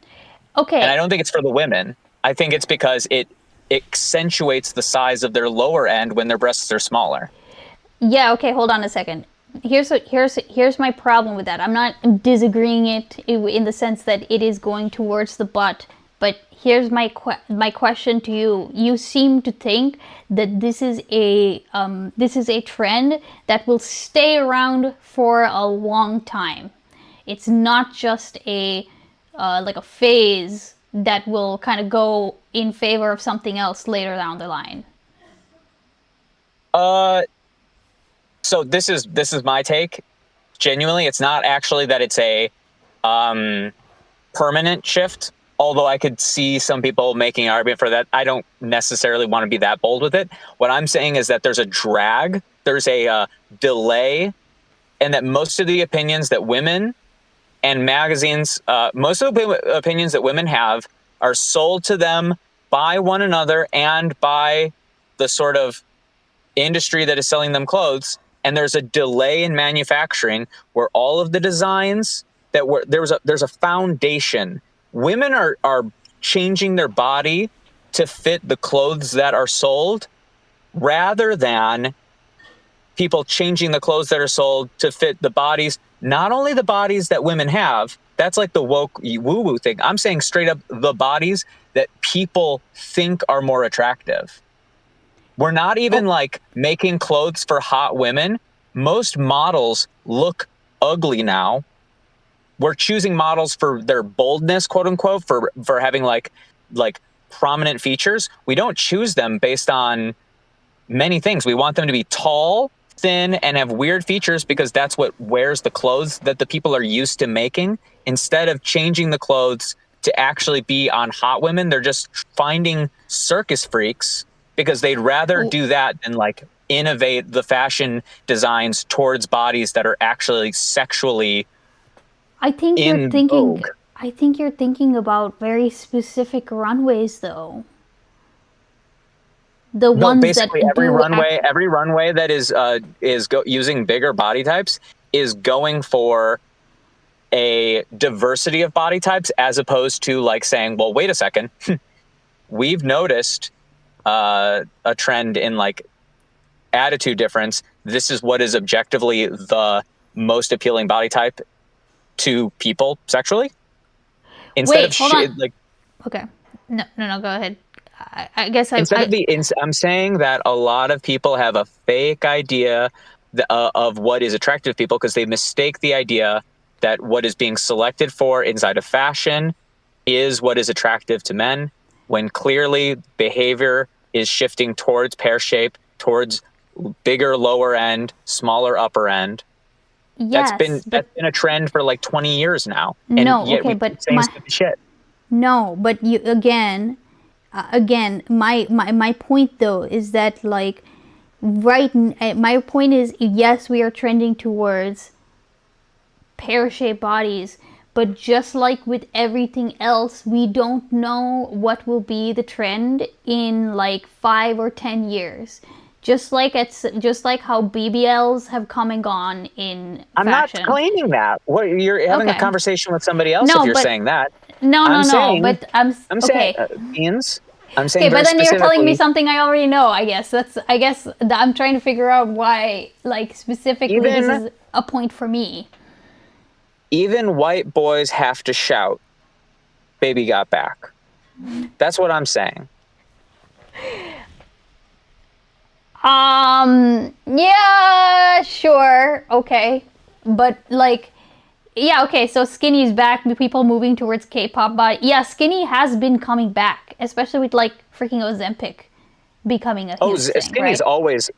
Okay. And I don't think it's for the women. I think it's because it accentuates the size of their lower end when their breasts are smaller. Yeah, okay, hold on a second. Here's my problem with that. I'm not disagreeing it in the sense that it is going towards the butt, but here's my question to you. You seem to think that this is a trend that will stay around for a long time. It's not just a like a phase that will kind of go in favor of something else later down the line. So this is my take. Genuinely, it's not actually that it's a permanent shift, although I could see some people making an argument for that. I don't necessarily want to be that bold with it. What I'm saying is that there's a drag, there's a delay, and that most of the opinions that women and magazines, most of the opinions that women have are sold to them by one another and by the sort of industry that is selling them clothes. And there's a delay in manufacturing where all of the designs that there's a foundation. Women are changing their body to fit the clothes that are sold, rather than people changing the clothes that are sold to fit the bodies, not only the bodies that women have, that's like the woke woo-woo thing. I'm saying straight up the bodies that people think are more attractive. We're not even like making clothes for hot women. Most models look ugly now. We're choosing models for their boldness, quote unquote, for having like prominent features. We don't choose them based on many things. We want them to be tall, thin, and have weird features because that's what wears the clothes that the people are used to making. Instead of changing the clothes to actually be on hot women, they're just finding circus freaks because they'd rather do that than like innovate the fashion designs towards bodies that are actually sexually I think vogue. you're thinking about very specific runways though. Basically every runway that is using bigger body types is going for a diversity of body types, as opposed to like saying, well, wait a second, we've noticed a trend in like attitude difference. This is what is objectively the most appealing body type to people sexually. Instead okay, no, go ahead. I guess I'm saying that a lot of people have a fake idea of what is attractive to people because they mistake the idea that what is being selected for inside of fashion is what is attractive to men, when clearly behavior is shifting towards pear shape, towards bigger lower end, smaller upper end. Yes, that's been a trend for like 20 years now. And no, yet okay, we but keep saying stupid shit. No, but you again, my point though is that like my point is, yes, we are trending towards pear-shaped bodies, but just like with everything else, we don't know what will be the trend in like 5 or 10 years. Just like how BBLs have come and gone in I'm fashion. not claiming that. What, you're having a conversation with somebody else if you're saying that. No, but I'm saying, okay. Beans. I'm saying. Okay, but then you're telling me something I already know. I guess I'm trying to figure out why, like specifically, this is a point for me. Even white boys have to shout, "Baby got back." That's what I'm saying. Yeah, sure, okay, but like, yeah, okay, so skinny's back, people moving towards K-pop body. Yeah, skinny has been coming back, especially with like freaking Ozempic becoming a huge thing,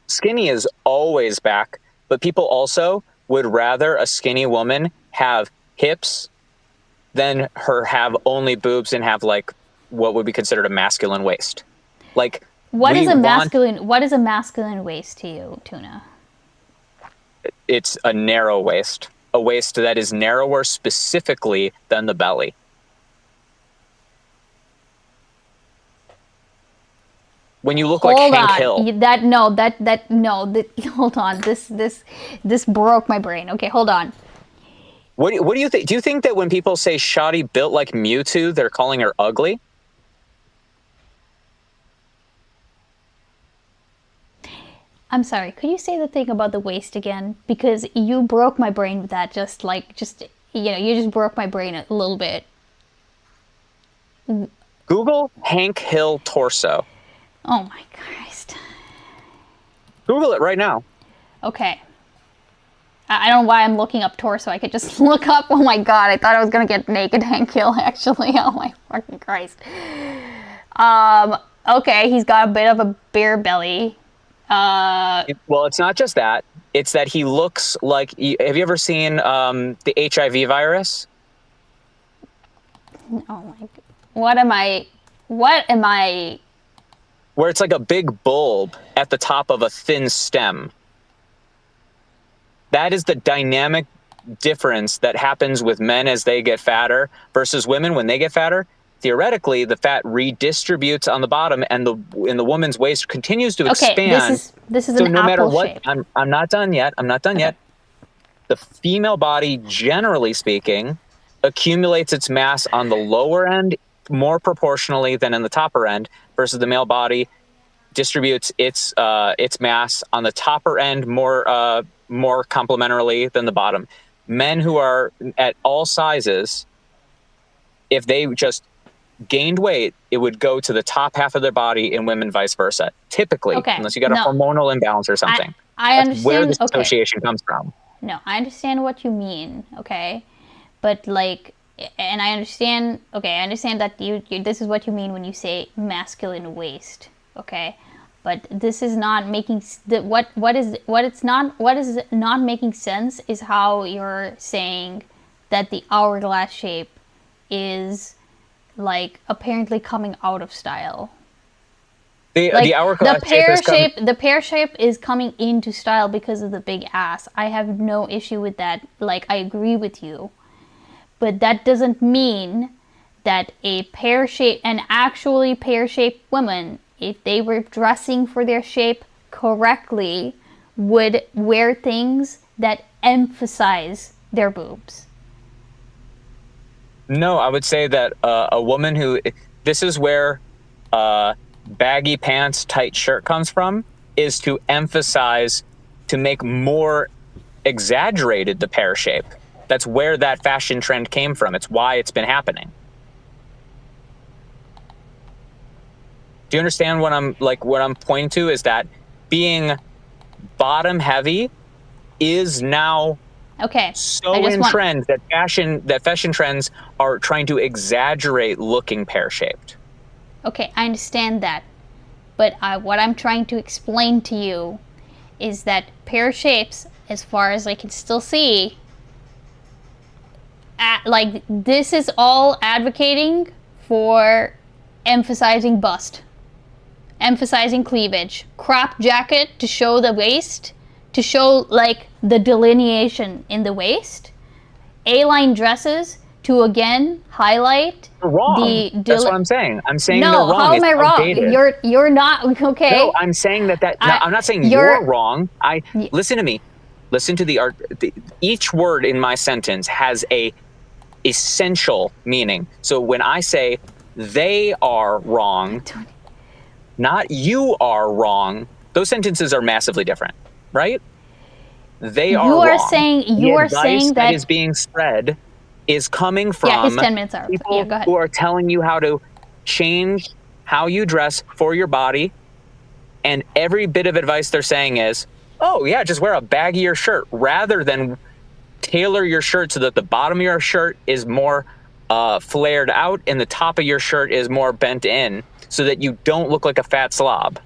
Skinny is always back, but people also would rather a skinny woman have hips than her have only boobs and have like what would be considered a masculine waist. Like, what is a masculine waist to you, Tuna? It's a narrow waist. A waist that is narrower specifically than the belly. When you look like Hank Hill. Hold on. This broke my brain. Okay, hold on. What do you think? Do you think that when people say Shotty built like Mewtwo, they're calling her ugly? I'm sorry, could you say the thing about the waist again? Because you broke my brain with that, you just broke my brain a little bit. Google Hank Hill torso. Oh my Christ. Google it right now. Okay. I don't know why I'm looking up torso. I could just look up, oh my God, I thought I was gonna get naked Hank Hill, actually. Oh my fucking Christ. Okay, he's got a bit of a beer belly. Well, it's not just that. It's that he looks like. Have you ever seen the HIV virus? Oh my God. What am I? Where it's like a big bulb at the top of a thin stem. That is the dynamic difference that happens with men as they get fatter versus women when they get fatter. Theoretically, the fat redistributes on the bottom, and the woman's waist continues to expand. This is so an no matter apple what, shape. I'm not done yet. The female body, generally speaking, accumulates its mass on the lower end more proportionally than in the topper end, versus the male body distributes its mass on the topper end more complementarily than the bottom. Men who are at all sizes, if they just gained weight, it would go to the top half of their body, in women vice versa. Typically, unless you got a hormonal imbalance or something. I understand. Where the association comes from. No, I understand what you mean, okay? But like, and I understand that you this is what you mean when you say masculine waist, okay? But this is not making what is not making sense is how you're saying that the hourglass shape is like apparently coming out of style. The hourglass the pear shape is coming into style because of the big ass. I have no issue with that. Like, I agree with you, but that doesn't mean that an actually pear-shaped woman, if they were dressing for their shape correctly, would wear things that emphasize their boobs. No, I would say that a woman who, this is where baggy pants, tight shirt comes from, is to emphasize, to make more exaggerated the pear shape. That's where that fashion trend came from. It's why it's been happening. Do you understand what I'm pointing to? Is that being bottom heavy is now trend that fashion trends are trying to exaggerate looking pear-shaped. Okay, I understand that. But what I'm trying to explain to you is that pear shapes, as far as I can still see, like, this is all advocating for emphasizing bust, emphasizing cleavage, crop jacket to show the waist, to show like the delineation in the waist, A-line dresses to again highlight That's what I'm saying. I'm saying no, they're wrong. How am I wrong? Outdated. You're not okay. No, I'm saying that no, I'm not saying you're wrong. Listen to me. Listen to the art. Each word in my sentence has a essential meaning. So when I say they are wrong, not you are wrong, those sentences are massively different, right? They are wrong. You are saying that is being spread is coming from his 10 minutes are people who are telling you how to change how you dress for your body, and every bit of advice they're saying is, oh yeah, just wear a baggier shirt, rather than tailor your shirt so that the bottom of your shirt is more flared out and the top of your shirt is more bent in, so that you don't look like a fat slob.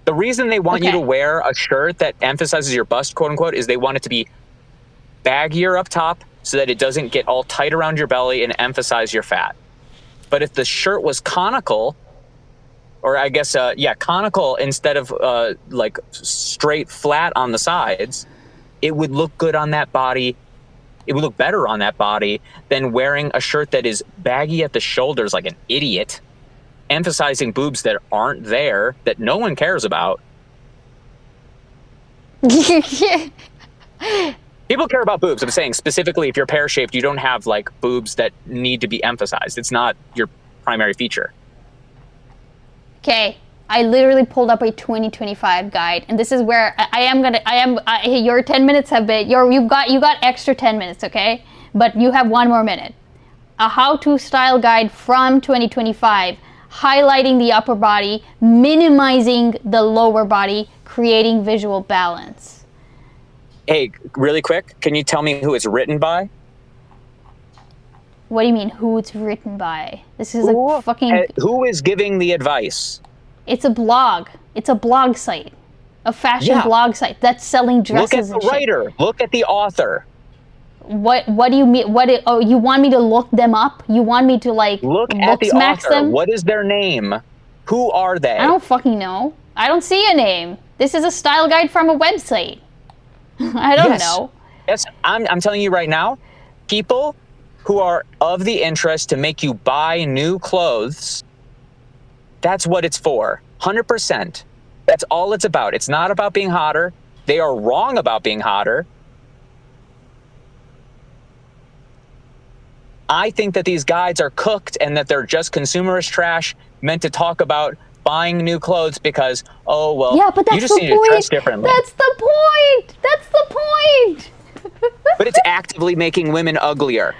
The reason they want you to wear a shirt that emphasizes your bust, quote unquote, is they want it to be baggier up top so that it doesn't get all tight around your belly and emphasize your fat. But if the shirt was conical, or I guess, conical instead of like straight flat on the sides, it would look good on that body. It would look better on that body than wearing a shirt that is baggy at the shoulders like an idiot, emphasizing boobs that aren't there, that no one cares about. People care about boobs. I'm saying specifically if you're pear-shaped, you don't have like boobs that need to be emphasized. It's not your primary feature. Okay, I literally pulled up a 2025 guide, and this is where your 10 minutes have been, you got extra 10 minutes, okay? But you have 1 more minute. A how-to style guide from 2025, highlighting the upper body, minimizing the lower body, creating visual balance. Hey, really quick, can you tell me who it's written by? What do you mean, who it's written by? This is a fucking... Who is giving the advice? It's a blog. It's a blog site. A fashion blog site that's selling dresses. Look at the writer. Look at the author. What do you mean? You want me to look them up? You want me to like look at the author? Them? What is their name? Who are they? I don't fucking know. I don't see a name. This is a style guide from a website. I don't know. Yes, I'm telling you right now, people who are of the interest to make you buy new clothes, that's what it's for. 100%. That's all it's about. It's not about being hotter. They are wrong about being hotter. I think that these guides are cooked and that they're just consumerist trash meant to talk about buying new clothes because, oh, well, yeah, but that's you just the need to dress differently. That's the point. That's the point. But it's actively making women uglier.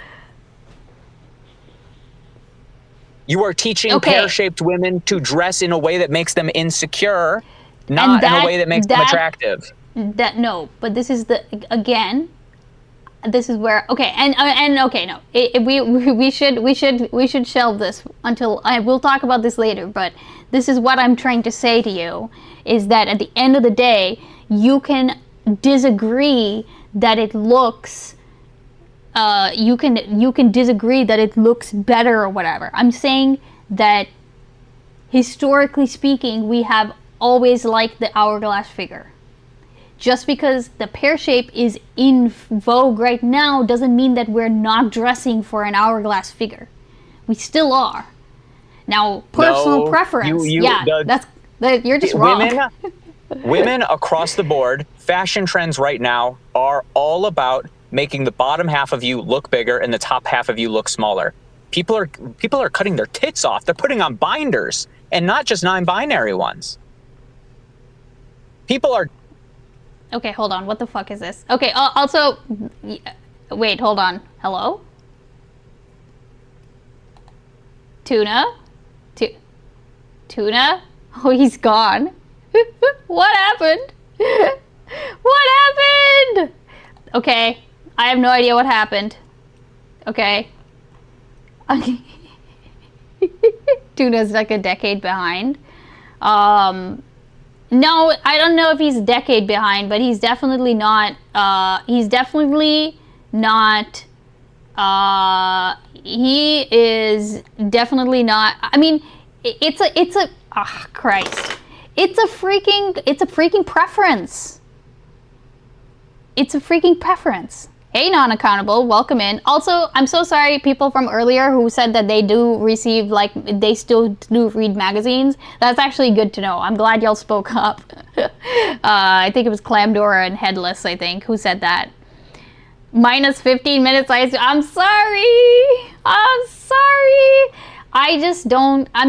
You are teaching pear-shaped women to dress in a way that makes them insecure, not in a way that makes them attractive. No, but this is again. This is where we should shelve this until we'll talk about this later. But this is what I'm trying to say to you is that at the end of the day, you can disagree that it looks. You can disagree that it looks better or whatever. I'm saying that historically speaking, we have always liked the hourglass figure. Just because the pear shape is in vogue right now doesn't mean that we're not dressing for an hourglass figure. We still are. Now, personal preference. You're just wrong. Women across the board, fashion trends right now are all about making the bottom half of you look bigger and the top half of you look smaller. People are cutting their tits off. They're putting on binders, and not just non-binary ones. People are... Okay, hold on. What the fuck is this? Okay, also... Wait, hold on. Hello? Tuna? Tuna? Oh, he's gone. What happened? What happened? Okay, I have no idea what happened. Okay. Tuna's like a decade behind. No, I don't know if he's a decade behind, but he's definitely not. He is definitely not. I mean, it's a. Oh, Christ! It's a freaking preference. It's a freaking preference. Hey, non-accountable, welcome in. Also, I'm so sorry, people from earlier who said that they do receive, like, they still do read magazines. That's actually good to know. I'm glad y'all spoke up. I think it was Clamdora and Headless, I think, who said that. Minus 15 minutes, I'm sorry. I'm sorry. I just don't, I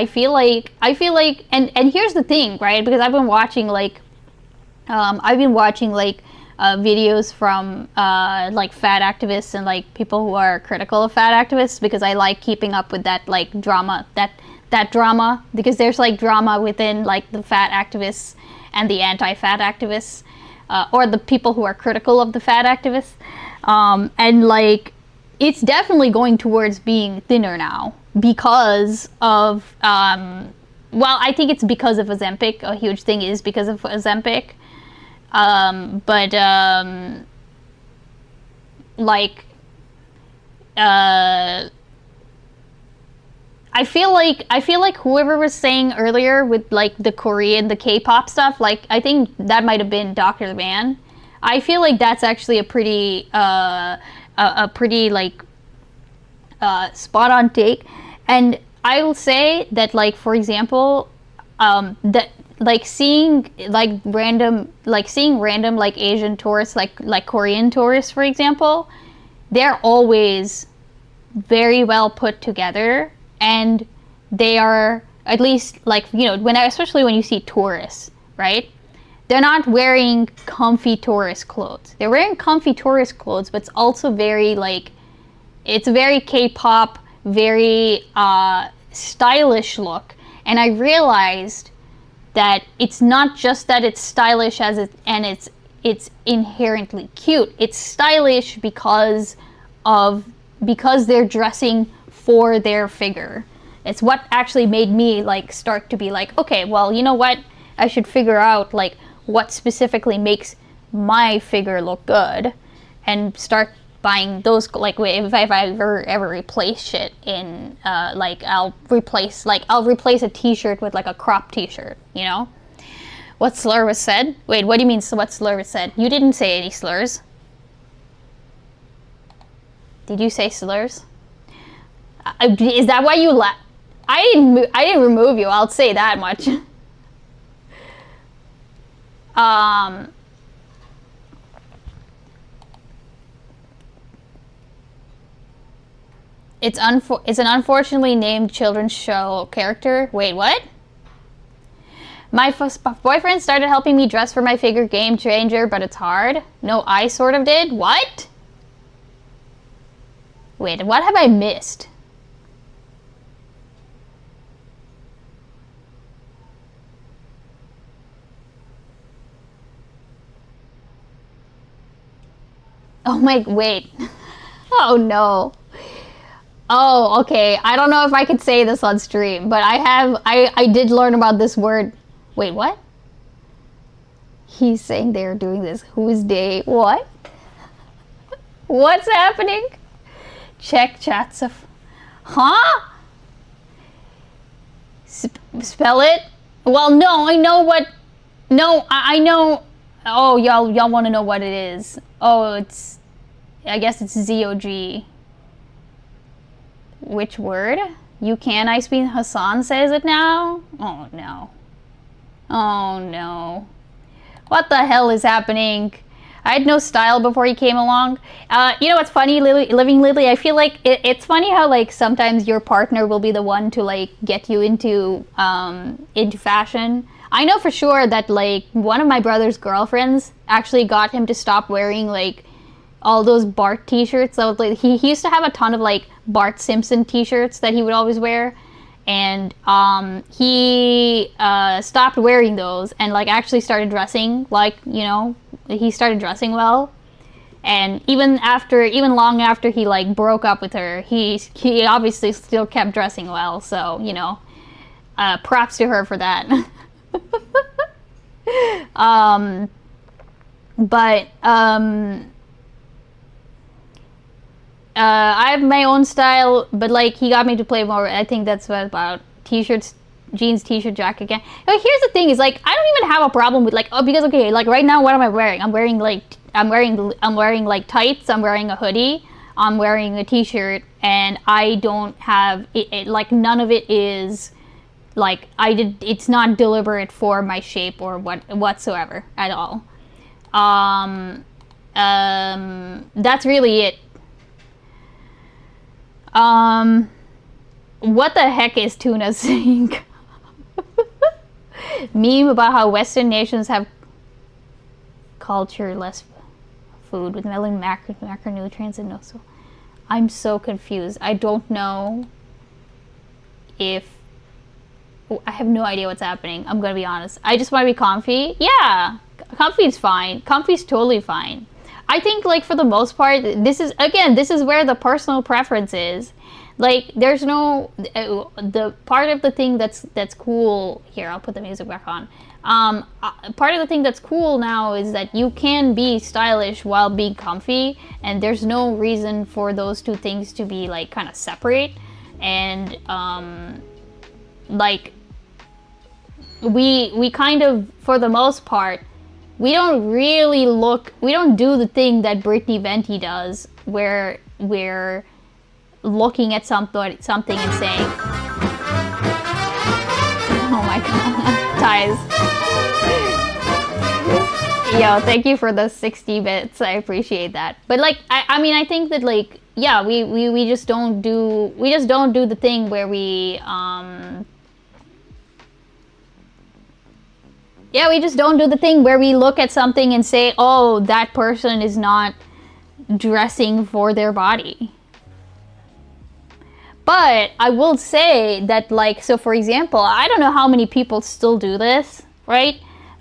feel like, and here's the thing, right? Because I've been watching, like, videos from like fat activists and like people who are critical of fat activists because I like keeping up with that like drama, that drama, because there's like drama within like the fat activists and the anti-fat activists, or the people who are critical of the fat activists, and like it's definitely going towards being thinner now because of well, I think it's because of Ozempic. A huge thing is because of Ozempic. I feel like whoever was saying earlier with like the Korean, the K-pop stuff, like I think that might have been Dr. Van. I feel like that's actually a pretty like spot on take, and I will say that like for example, that like seeing random like Asian tourists, like Korean tourists, for example, they're always very well put together, and they are at least like, you know, especially when you see tourists, right? They're not wearing comfy tourist clothes. They're wearing comfy tourist clothes, but it's also very like, it's a very K-pop, very stylish look, and I realized that it's not just that it's stylish and it's inherently cute. It's stylish because they're dressing for their figure. It's what actually made me like start to be like, okay, well, you know what? I should figure out like what specifically makes my figure look good, and start buying those. Like if I ever replace shit in like I'll replace a t-shirt with like a crop t-shirt, you know? What slur was said? Wait, what do you mean what slur was said? You didn't say any slurs. Did you say slurs? Is that why you left? I didn't remove you, I'll say that much. It's an unfortunately named children's show character. Wait, what? My boyfriend started helping me dress for my figure Game Changer, but it's hard. No, I sort of did. What? Wait, what have I missed? Oh my, wait. Oh no. Oh, okay. I don't know if I could say this on stream, but I did learn about this word. Wait, what? He's saying they're doing this. Who's they? What? What's happening? Check chats of... Huh? Spell it? Well, no, I know what... No, I know... Oh, y'all want to know what it is. Oh, it's... I guess it's ZOG. Which word? You can Ice Bean Hassan says it now? Oh, no. Oh, no. What the hell is happening? I had no style before he came along. You know what's funny, Living Lily? I feel like it's funny how, like, sometimes your partner will be the one to, like, get you into fashion. I know for sure that, like, one of my brother's girlfriends actually got him to stop wearing, like, all those Bart t-shirts. So, like, he used to have a ton of, like, Bart Simpson t-shirts that he would always wear. And he stopped wearing those and, like, actually started dressing, like, you know, he started dressing well. And even long after he, like, broke up with her, he obviously still kept dressing well. So, you know, props to her for that. I have my own style, but, like, he got me to play more. I think that's what about t-shirts, jeans, t-shirt, jacket again. But here's the thing: is, like, I don't even have a problem with, like, oh, because, okay, like, right now, what am I wearing? I'm wearing like tights. I'm wearing a hoodie. I'm wearing a t-shirt, and I don't have it. Like, none of it is, like, it's not deliberate for my shape or whatsoever at all. That's really it. What the heck is Tuna saying? Meme about how Western nations have culture less food with melon macronutrients and no so. I'm so confused. I don't know if... I have no idea what's happening. I'm gonna be honest. I just want to be comfy. Yeah, comfy is fine. Comfy's totally fine. I think, like, for the most part, this is where the personal preference is. Like, there's no... the part of the thing that's cool... Here, I'll put the music back on. Part of the thing that's cool now is that you can be stylish while being comfy, and there's no reason for those two things to be, like, kind of separate. And, like, we kind of, for the most part, we don't do the thing that Brittany Venti does, where we're looking at something and saying, oh my god, Ties. Yo, thank you for the 60 bits, I appreciate that. But, like, I mean, I think that, like, yeah, we just don't do the thing where we just don't do the thing where we look at something and say, oh, that person is not dressing for their body. But I will say that, like, so for example, I don't know how many people still do this, right?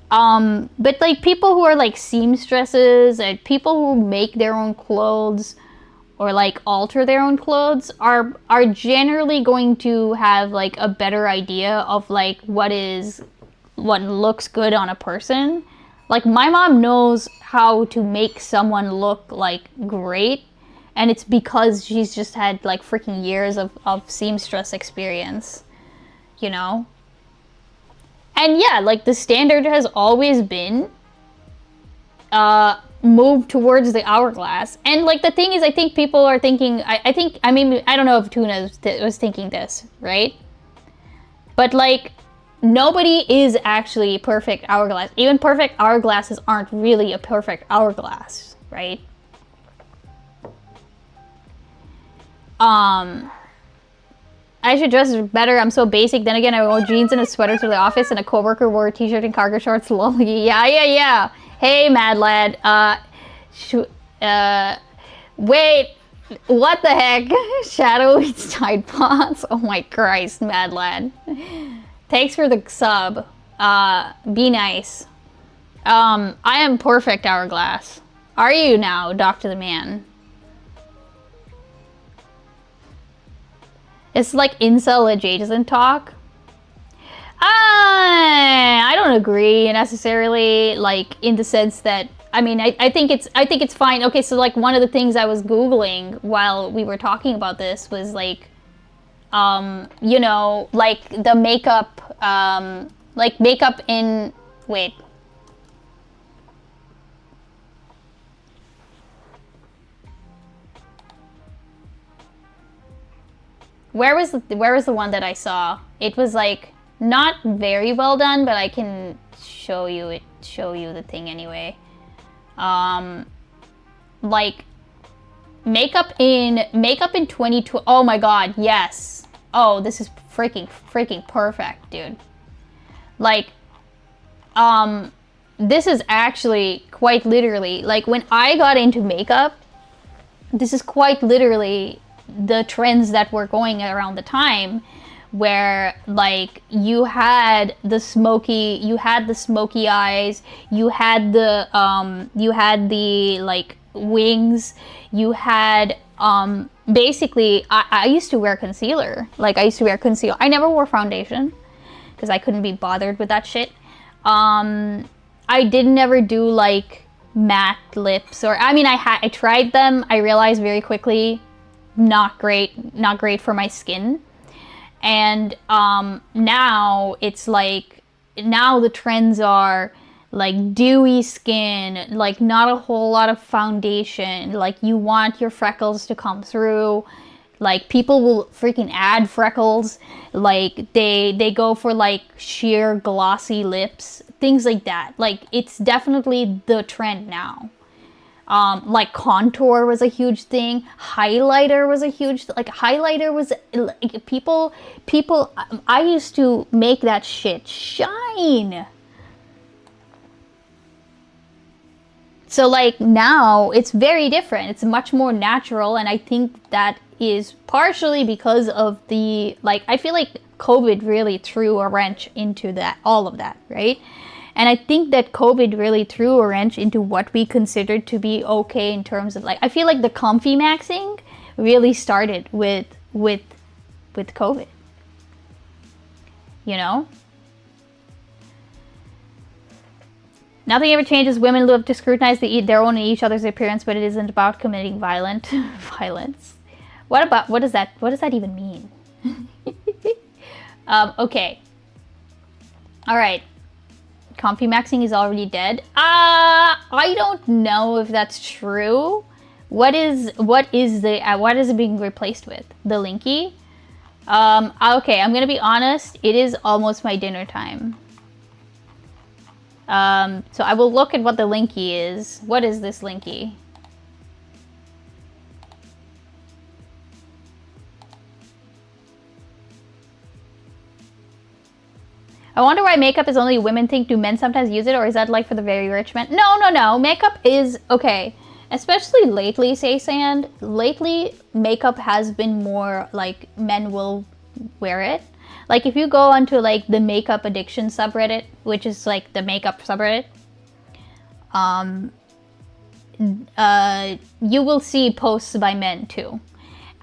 But, like, people who are, like, seamstresses and people who make their own clothes or, like, alter their own clothes are generally going to have, like, a better idea of, like, what looks good on a person. Like, my mom knows how to make someone look, like, great, and it's because she's just had, like, freaking years of seamstress experience, you know? And yeah, like, the standard has always been move towards the hourglass. And, like, the thing is, I think people are thinking, I don't know if Tuna was thinking this, right? But, like, nobody is actually perfect hourglass. Even perfect hourglasses aren't really a perfect hourglass, right? I should dress better. I'm so basic. Then again, I wore jeans and a sweater to the office, and a coworker wore a t-shirt and cargo shorts. Lol. Yeah. Hey, mad lad. Wait. What the heck? Shadow eats Tide Pods. Oh my Christ, mad lad. Thanks for the sub. Be nice. I am perfect, Hourglass. Are you now, Dr. the Man? It's like incel adjacent talk. I don't agree necessarily, like in the sense that I mean I think it's fine. Okay, so like one of the things I was Googling while we were talking about this was like you know, like the makeup like makeup in wait. Where was the one that I saw? It was like not very well done, but I can show you the thing anyway. Like makeup in 2020. Oh my god, yes. Oh, this is freaking perfect, dude. Like this is actually quite literally like when I got into makeup, this is quite literally the trends that were going around the time, where like you had the smoky eyes, you had the like wings, you had basically I used to wear concealer. I never wore foundation because I couldn't be bothered with that shit. I didn't ever do like matte lips, or I mean I tried them. I realized very quickly not great for my skin. And now it's like, now the trends are like dewy skin, like not a whole lot of foundation, like you want your freckles to come through, like people will freaking add freckles, like they go for like sheer glossy lips, things like that. Like it's definitely the trend now. Like contour was a huge thing. Highlighter was a huge, like highlighter was like people, I used to make that shit shine. So like now it's very different. It's much more natural. And I think that is partially because of the, like, I feel like COVID really threw a wrench into that, all of that, right? And I think that COVID really threw a wrench into what we considered to be okay in terms of like, I feel like the comfy maxing really started with COVID, you know? Nothing ever changes. Women love to scrutinize their own and each other's appearance, but it isn't about committing violence. What does that even mean? Okay. All right. Comfy maxing is already dead. I don't know if that's true. What is it being replaced with? The Linky? Okay, I'm gonna be honest. It is almost my dinner time. So I will look at what the Linky is. What is this Linky? I wonder why makeup is only a women thing. Do men sometimes use it, or is that like for the very rich men? No. Makeup is okay. Especially lately, say Sand. Lately, makeup has been more like men will wear it. Like if you go onto like the makeup addiction subreddit, which is like the makeup subreddit, you will see posts by men too.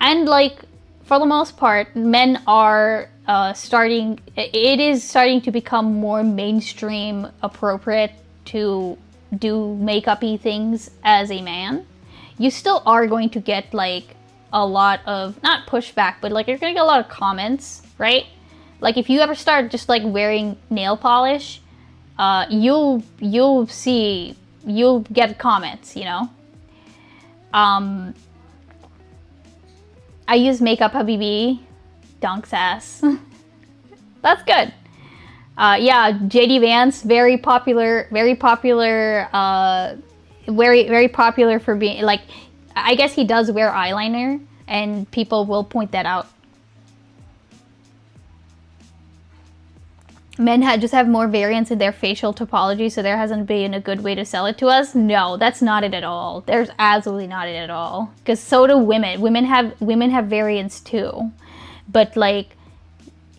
And like for the most part, men are starting to become more mainstream appropriate to do makeup-y things as a man. You still are going to get like a lot of, not pushback, but like you're gonna get a lot of comments, right? Like if you ever start just like wearing nail polish, you'll get comments, you know? I use Makeup Habibi, Dunks ass. That's good. Yeah, JD Vance, very popular for being like, I guess he does wear eyeliner, and people will point that out. Men just have more variance in their facial topology, so there hasn't been a good way to sell it to us. No, that's not it at all. There's absolutely not it at all. Because so do women. Women have variance too, but like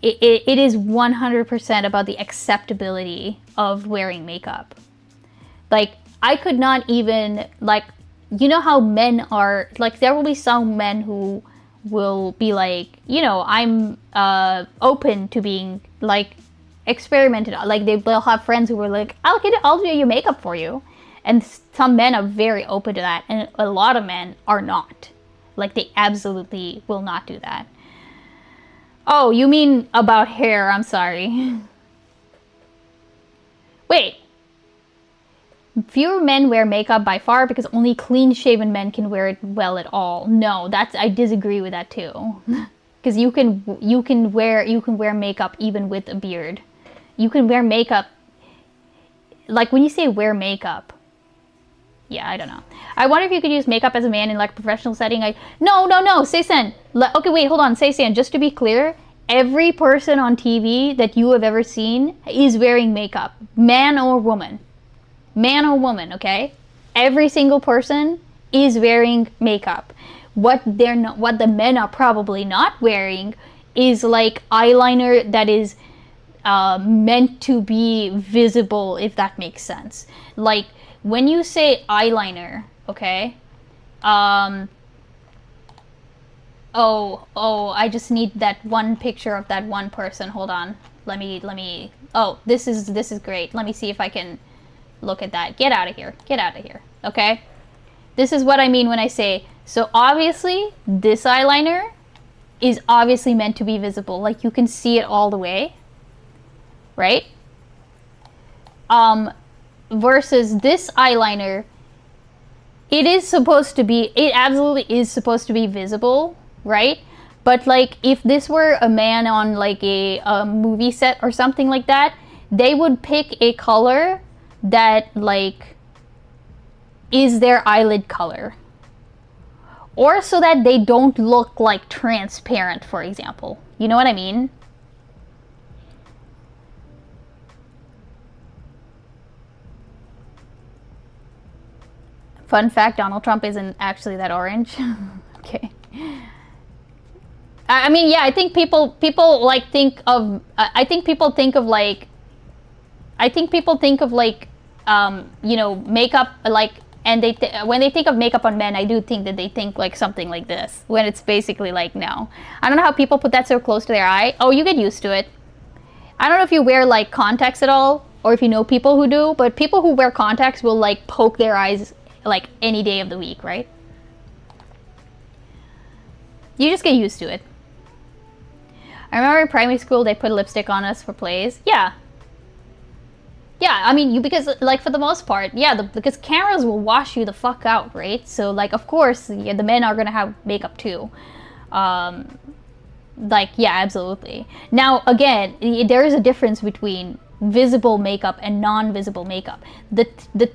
it is 100% about the acceptability of wearing makeup. Like I could not even like, you know how men are like, there will be some men who will be like, you know, I'm open to being like experimented on. Like they'll have friends who were like, I'll do your makeup for you, and some men are very open to that, and a lot of men are not. Like they absolutely will not do that. Oh, you mean about hair? I'm sorry. Wait, fewer men wear makeup by far because only clean-shaven men can wear it well at all. No, I disagree with that too. Because you can wear makeup even with a beard. You can wear makeup, like when you say wear makeup, yeah, I don't know. I wonder if you could use makeup as a man in like a professional setting. No, Seisan. Okay, wait, hold on, Seisan. Just to be clear, every person on TV that you have ever seen is wearing makeup, man or woman. Man or woman, okay? Every single person is wearing makeup. What the men are probably not wearing is like eyeliner that is meant to be visible, if that makes sense. Like when you say eyeliner, okay? I just need that one picture of that one person. Hold on. Let me. Oh, this is great. Let me see if I can look at that. Get out of here. Get out of here. Okay? This is what I mean when I say, so obviously this eyeliner is obviously meant to be visible. Like you can see it all the way. Right? Versus this eyeliner, it absolutely is supposed to be visible, right? But like if this were a man on like a movie set or something like that, they would pick a color that like is their eyelid color, or so that they don't look like transparent, for example. You know what I mean? Fun fact, Donald Trump isn't actually that orange. Okay. I mean, yeah, I think people like think of, I think people think of like, you know, makeup, like, and when they think of makeup on men, I do think that they think like something like this, when it's basically like, no. I don't know how people put that so close to their eye. Oh, you get used to it. I don't know if you wear like contacts at all, or if you know people who do, but people who wear contacts will like poke their eyes like any day of the week, right? You just get used to it. I remember in primary school they put lipstick on us for plays. Yeah. Yeah, I mean, because like for the most part, yeah, because cameras will wash you the fuck out, right? So like, of course, yeah, the men are gonna have makeup too. Like, yeah, absolutely. Now, again, there is a difference between visible makeup and non-visible makeup. The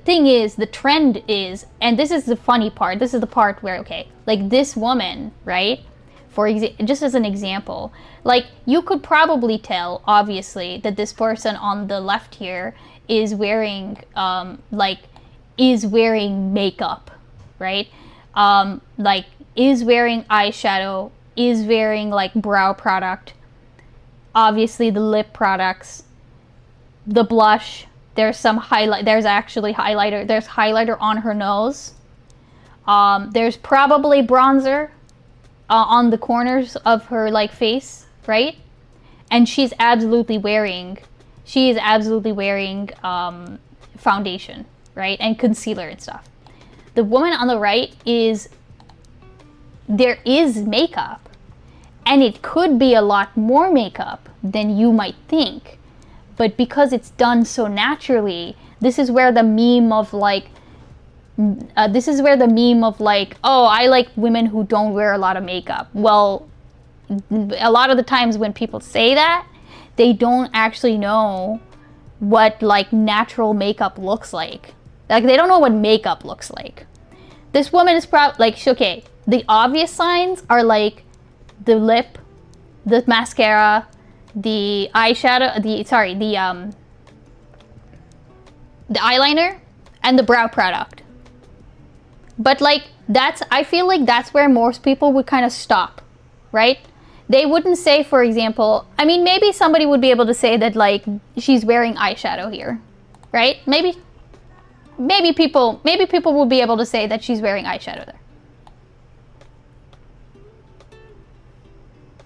thing is, the trend is, and this is the funny part, this is the part where, okay, like this woman, right, just as an example, like you could probably tell, obviously, that this person on the left here is wearing makeup, right? Like is wearing eyeshadow, is wearing like brow product, obviously the lip products, the blush, there's some highlight, there's actually highlighter, there's highlighter on her nose, there's probably bronzer on the corners of her like face, right? And she's absolutely wearing foundation, right? And concealer and stuff. The woman on the right there is makeup, and it could be a lot more makeup than you might think. But because it's done so naturally, this is where the meme of like, oh, I like women who don't wear a lot of makeup. Well, a lot of the times when people say that, they don't actually know what like natural makeup looks like. Like they don't know what makeup looks like. This woman is like, okay, the obvious signs are like the lip, the mascara, the eyeshadow, the eyeliner, and the brow product. But like, I feel like that's where most people would kind of stop, right? They wouldn't say, for example, I mean, maybe somebody would be able to say that like, she's wearing eyeshadow here, right? Maybe people would be able to say that she's wearing eyeshadow there.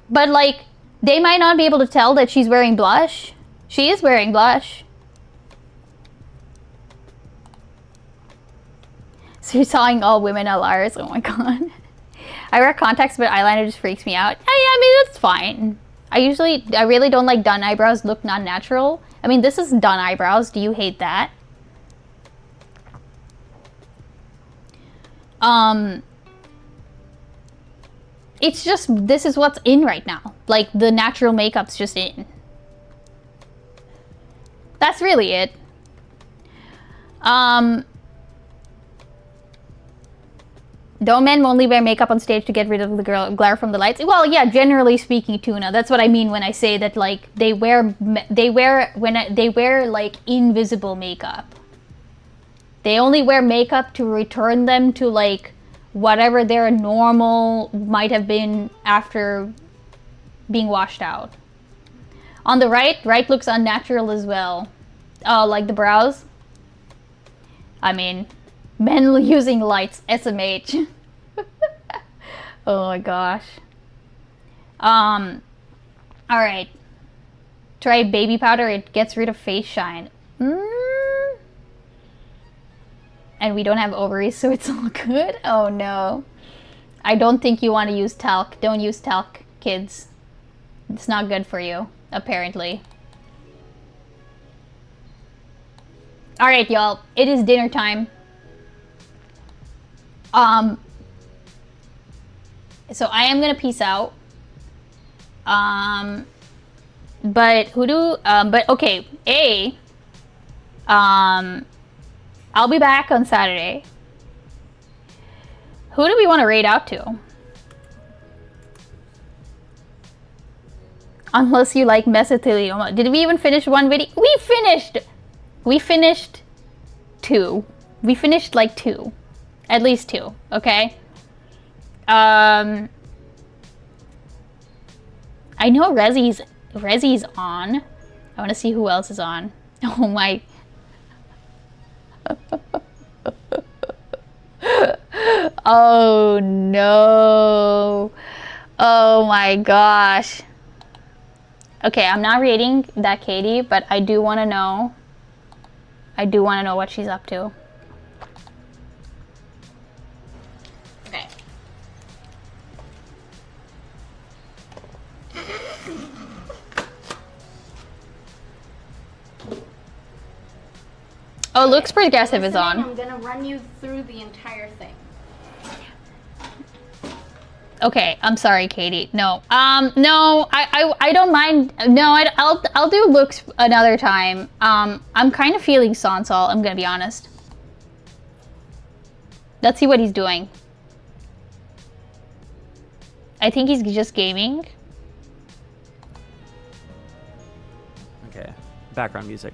But like, they might not be able to tell that she's wearing blush. She is wearing blush. So you're saying all women are liars? Oh my god. I wear contacts, but eyeliner just freaks me out. I mean, that's fine. I really don't like done eyebrows look non-natural. I mean, this is done eyebrows. Do you hate that? It's just, this is what's in right now. Like, the natural makeup's just in. That's really it. Don't men only wear makeup on stage to get rid of the glare from the lights? Well, yeah, generally speaking, Tuna. That's what I mean when I say that, like, they wear like invisible makeup. They only wear makeup to return them to like whatever their normal might have been after being washed out. On the right looks unnatural as well. Oh, like the brows? I mean, men using lights, SMH. Oh my gosh. Alright. Try baby powder, it gets rid of face shine. And we don't have ovaries, so it's all good? Oh no. I don't think you want to use talc. Don't use talc, kids. It's not good for you, apparently. Alright, y'all. It is dinner time. So I am gonna peace out. But okay. I'll be back on Saturday. Who do we want to raid out to? Unless you like mesothelioma. Did we even finish one video? We finished 2. We finished like 2. At least 2, okay? I know Rezzy's on. I want to see who else is on. Oh my... Oh no. Oh my gosh. Okay, I'm not rating that Katie, but I do want to know. I do want to know what she's up to. Okay. Oh, Luke's Progressive is on. I'm gonna run you through the entire thing. Okay, I'm sorry, Katie. No, no, I don't mind. No, I'll do Luke's another time. I'm kind of feeling Sansol, I'm gonna be honest. Let's see what he's doing. I think he's just gaming. Okay, background music.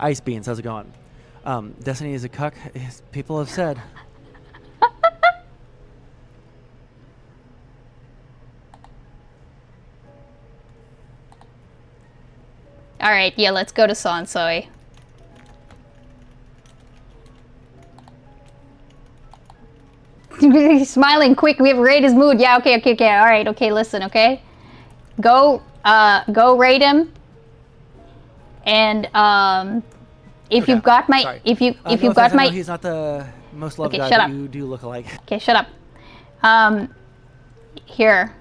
Ice Beans, how's it going? Destiny is a cuck, as people have said. Alright, yeah, let's go to Sansoi. Smiling quick, we have raid his mood. Yeah, okay. Alright, okay, listen, okay? Go raid him. And if you've got my if you've got my he's not the most loved guy, shut but up. you do look alike. Okay, shut up. Here.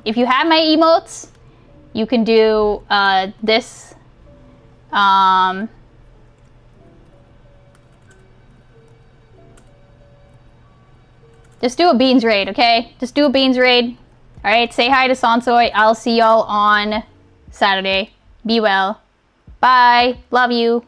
If you have my emotes, you can do this. Just do a beans raid, okay? Just do a beans raid. Alright, say hi to Sansoy. I'll see y'all on Saturday. Be well. Bye. Love you.